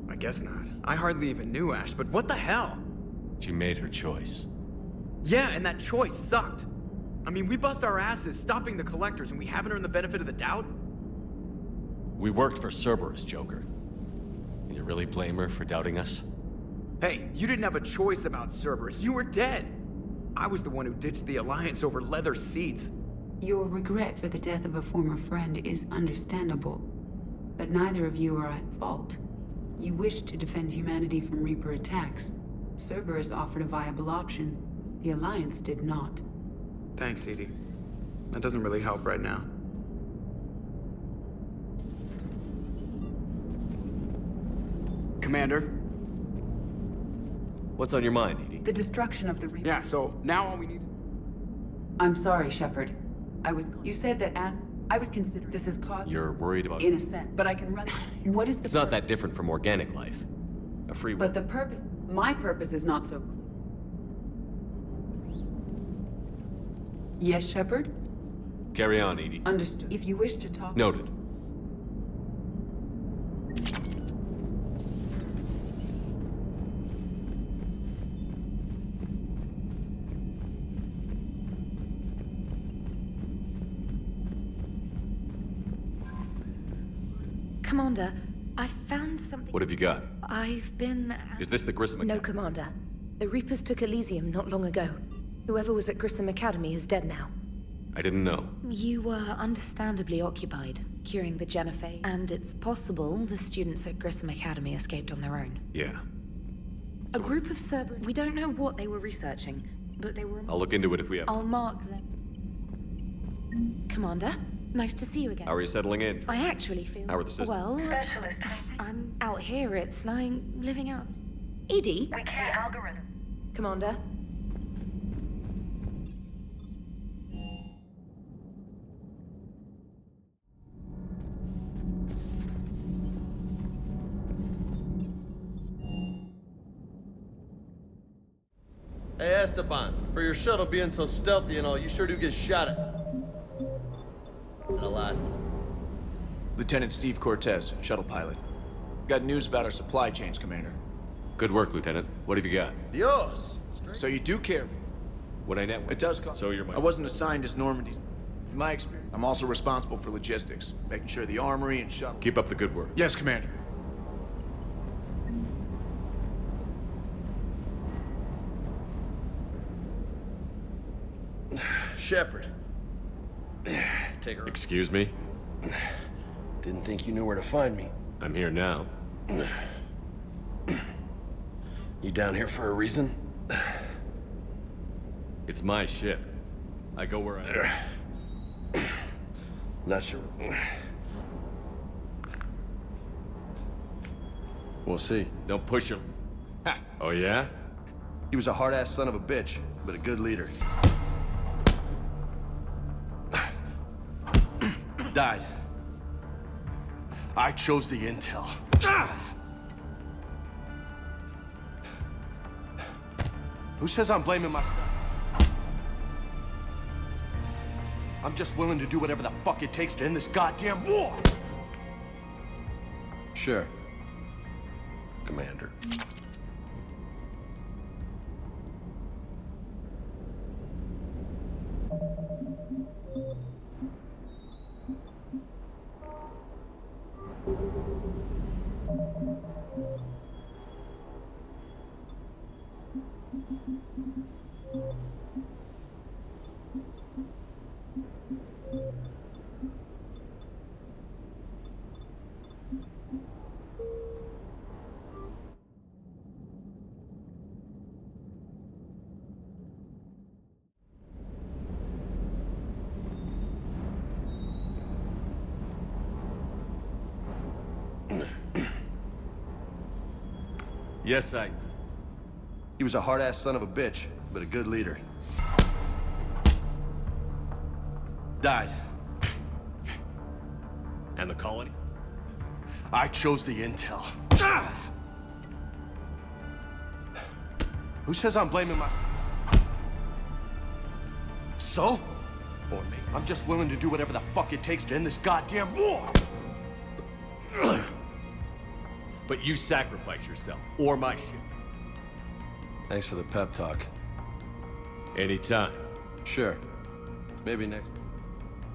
I guess not. I hardly even knew Ash, but what the hell? She made her choice. Yeah, and that choice sucked. I mean, we bust our asses stopping the collectors and we haven't earned the benefit of the doubt? We worked for Cerberus, Joker. And you really blame her for doubting us? Hey, you didn't have a choice about Cerberus. You were dead. I was the one who ditched the Alliance over leather seats. Your regret for the death of a former friend is understandable, but neither of you are at fault. You wished to defend humanity from Reaper attacks. Cerberus offered a viable option. The Alliance did not. Thanks, Edie. That doesn't really help right now. Commander? What's on your mind, Edie? The destruction of the Reaper. Yeah, so now all we need... I'm sorry, Shepard. You said that as I was considering this is cause... You're worried about... In a sense, but I can run... What is the... It's not that different from organic life. A free will. But the purpose... My purpose is not so clear. Yes, Shepard? Carry on, Edie. Understood. If you wish to talk... Noted. Commander, I found something... What have you got? I've been... Is this the Grissom No, account? Commander. The Reapers took Elysium not long ago. Whoever was at Grissom Academy is dead now. I didn't know. You were understandably occupied, curing the Genophage, and it's possible the students at Grissom Academy escaped on their own. Yeah. A group of Cerberus... We don't know what they were researching, but they were... I'll look into it if we have to. I'll mark them. Commander, nice to see you again. How are you settling in? I actually feel... How are the systems? Well, I'm out here, it's like living out... Edie? We can't. The algorithm. Commander? Hey, Esteban, for your shuttle being so stealthy and all, you sure do get shot at. And a lot. Lieutenant Steve Cortez, shuttle pilot. Got news about our supply chains, Commander. Good work, Lieutenant. What have you got? Dios! So you do care. What I network? It does cost. So you're my... I wasn't assigned as Normandy's. In my experience, I'm also responsible for logistics, making sure the armory and shuttle... Keep up the good work. Yes, Commander. Shepard. Take her. Excuse me? Didn't think you knew where to find me. I'm here now. You down here for a reason? It's my ship. I go where I... Not sure. We'll see. Don't push him. Oh, yeah? He was a hard-ass son of a bitch, but a good leader. Died. I chose the intel. Who says I'm blaming myself? I'm just willing to do whatever the fuck it takes to end this goddamn war! Sure. Commander. Yes, I... He was a hard-ass son of a bitch, but a good leader. Died. And the colony? I chose the intel. Who says I'm blaming myself? So? Or me? I'm just willing to do whatever the fuck it takes to end this goddamn war! But you sacrifice yourself, or my ship. Thanks for the pep talk. Anytime. Sure. Maybe next...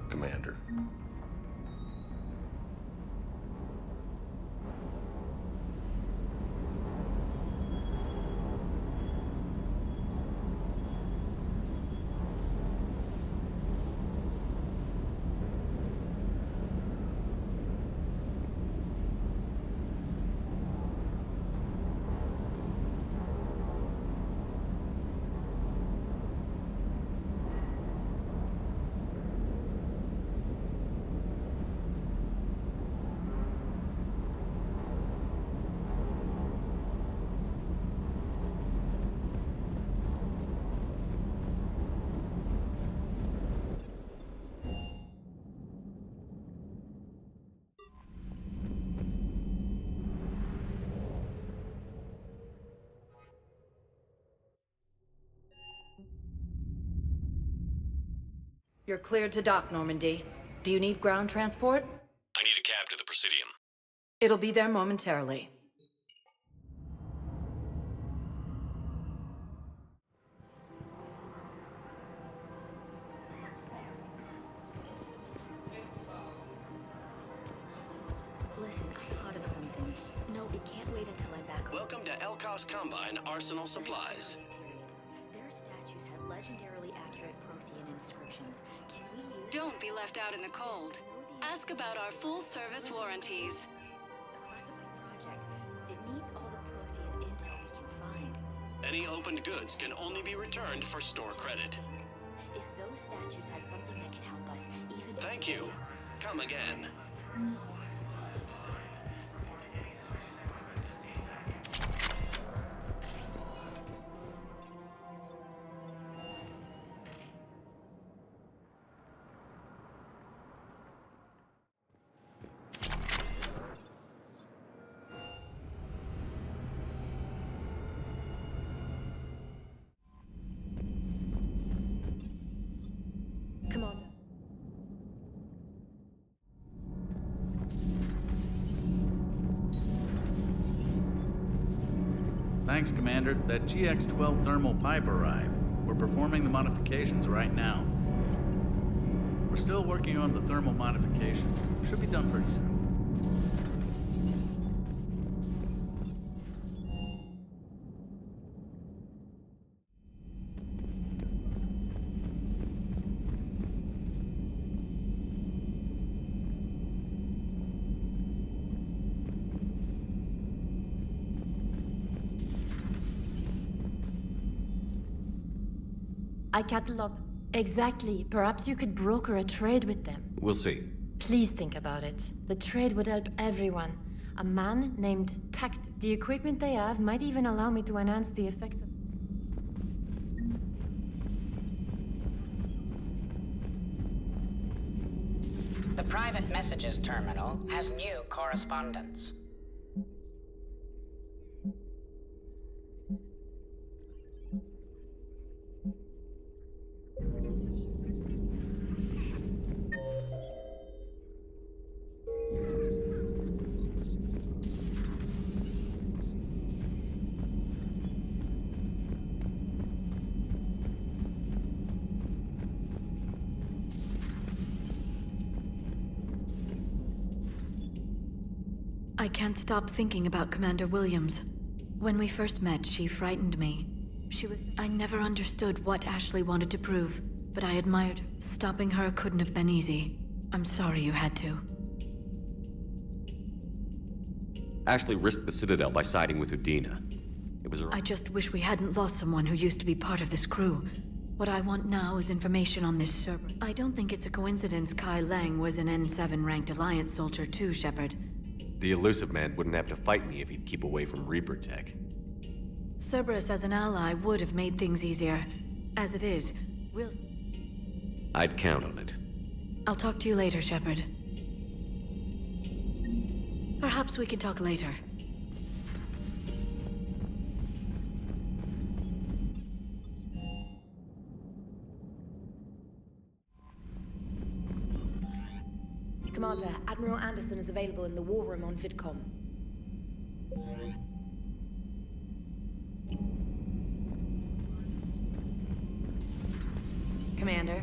Commander. You're cleared to dock, Normandy. Do you need ground transport? I need a cab to the Presidium. It'll be there momentarily. Listen, I thought of something. No, it can't wait until I'm back. Welcome to Elkos Combine Arsenal Supplies. Their statues had legendarily accurate Prothean inscriptions. Can we use... Don't be left out in the cold. Ask about our full-service warranties. A classified project. It needs all the Prothean intel we can find. Any opened goods can only be returned for store credit. If those statues had something that could help us, even... Thank you. Come again. Come on. Thanks, Commander. That GX-12 thermal pipe arrived. We're performing the modifications right now. We're still working on the thermal modifications. Should be done pretty soon. I catalog. Exactly. Perhaps you could broker a trade with them. We'll see. Please think about it. The trade would help everyone. A man named Tact. The equipment they have might even allow me to enhance the effects of... The private messages terminal has new correspondence. I can't stop thinking about Commander Williams. When we first met, she frightened me. I never understood what Ashley wanted to prove, but I admired her. Stopping her couldn't have been easy. I'm sorry you had to. Ashley risked the Citadel by siding with Udina. It was her... I just wish we hadn't lost someone who used to be part of this crew. What I want now is information on this Cerberus. I don't think it's a coincidence Kai Lang was an N7-ranked Alliance soldier too, Shepard. The elusive man wouldn't have to fight me if he'd keep away from Reaper tech. Cerberus as an ally would have made things easier. As it is, I'd count on it. I'll talk to you later, Shepard. Perhaps we can talk later. Commander, Admiral Anderson is available in the war room on VidCom. Commander.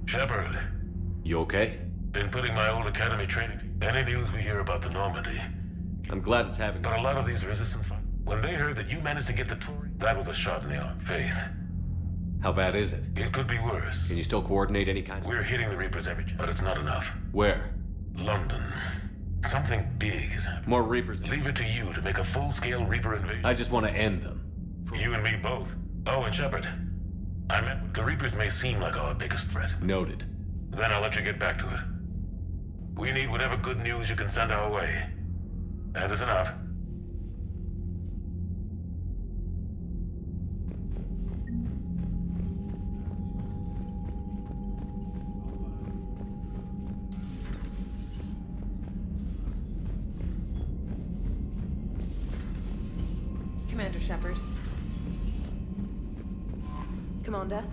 Shepard. You okay? Been putting my old academy training. Any news we hear about the Normandy? I'm glad it's having. But a lot of these resistance fighters, when they heard that you managed to get the Tory, that was a shot in the arm. Faith. How bad is it? It could be worse. Can you still coordinate any kind? We're hitting the Reapers every, but it's not enough. Where? London. Something big is happening. More Reapers. Leave it to you to make a full-scale Reaper invasion. I just want to end them. You and me both. Oh, and Shepard. I meant the Reapers may seem like our biggest threat. Noted. Then I'll let you get back to it. We need whatever good news you can send our way. Anderson out. Commander Shepard. Commander.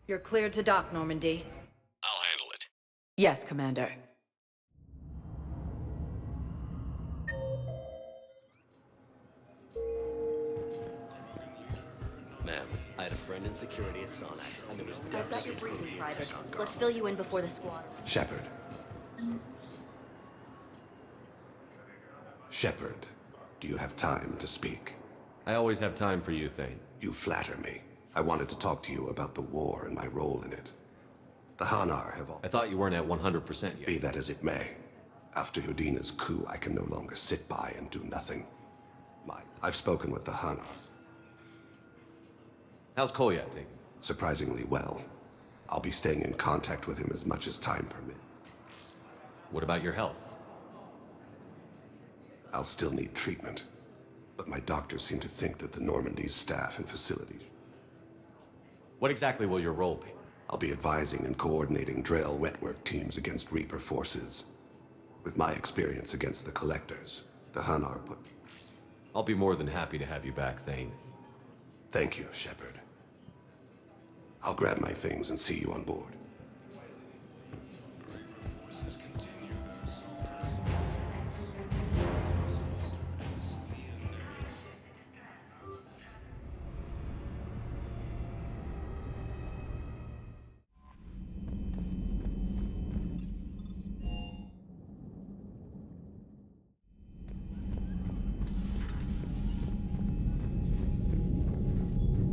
You're cleared to dock, Normandy. I'll handle it. Yes, Commander. Ma'am, I had a friend in security at Sonax, and there was I've got your briefing, Private. Let's fill you in before the squad. Shepard. Shepard, do you have time to speak? I always have time for you, Thane. You flatter me. I wanted to talk to you about the war and my role in it. The Hanar have all... I thought you weren't at 100% yet. Be that as it may. After Udina's coup, I can no longer sit by and do nothing. I've spoken with the Hanar. How's Koyat taking? Surprisingly well. I'll be staying in contact with him as much as time permits. What about your health? I'll still need treatment. But my doctors seem to think that the Normandy's staff and facilities... What exactly will your role be? I'll be advising and coordinating Drell wetwork teams against Reaper forces. With my experience against the Collectors, the Hanar put... I'll be more than happy to have you back, Thane. Thank you, Shepard. I'll grab my things and see you on board.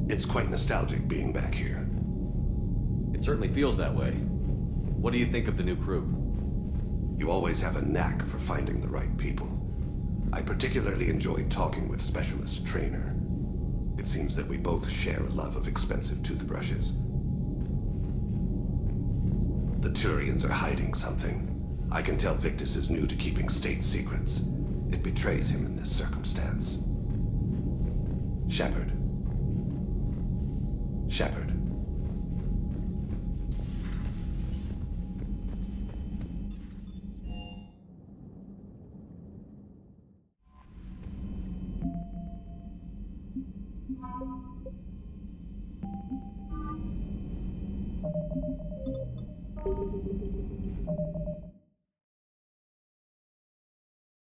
It's quite nostalgic being back here. It certainly feels that way. What do you think of the new crew? You always have a knack for finding the right people. I particularly enjoyed talking with Specialist Trainer. It seems that we both share a love of expensive toothbrushes. The Turians are hiding something. I can tell Victus is new to keeping state secrets. It betrays him in this circumstance. Shepard. Shepard.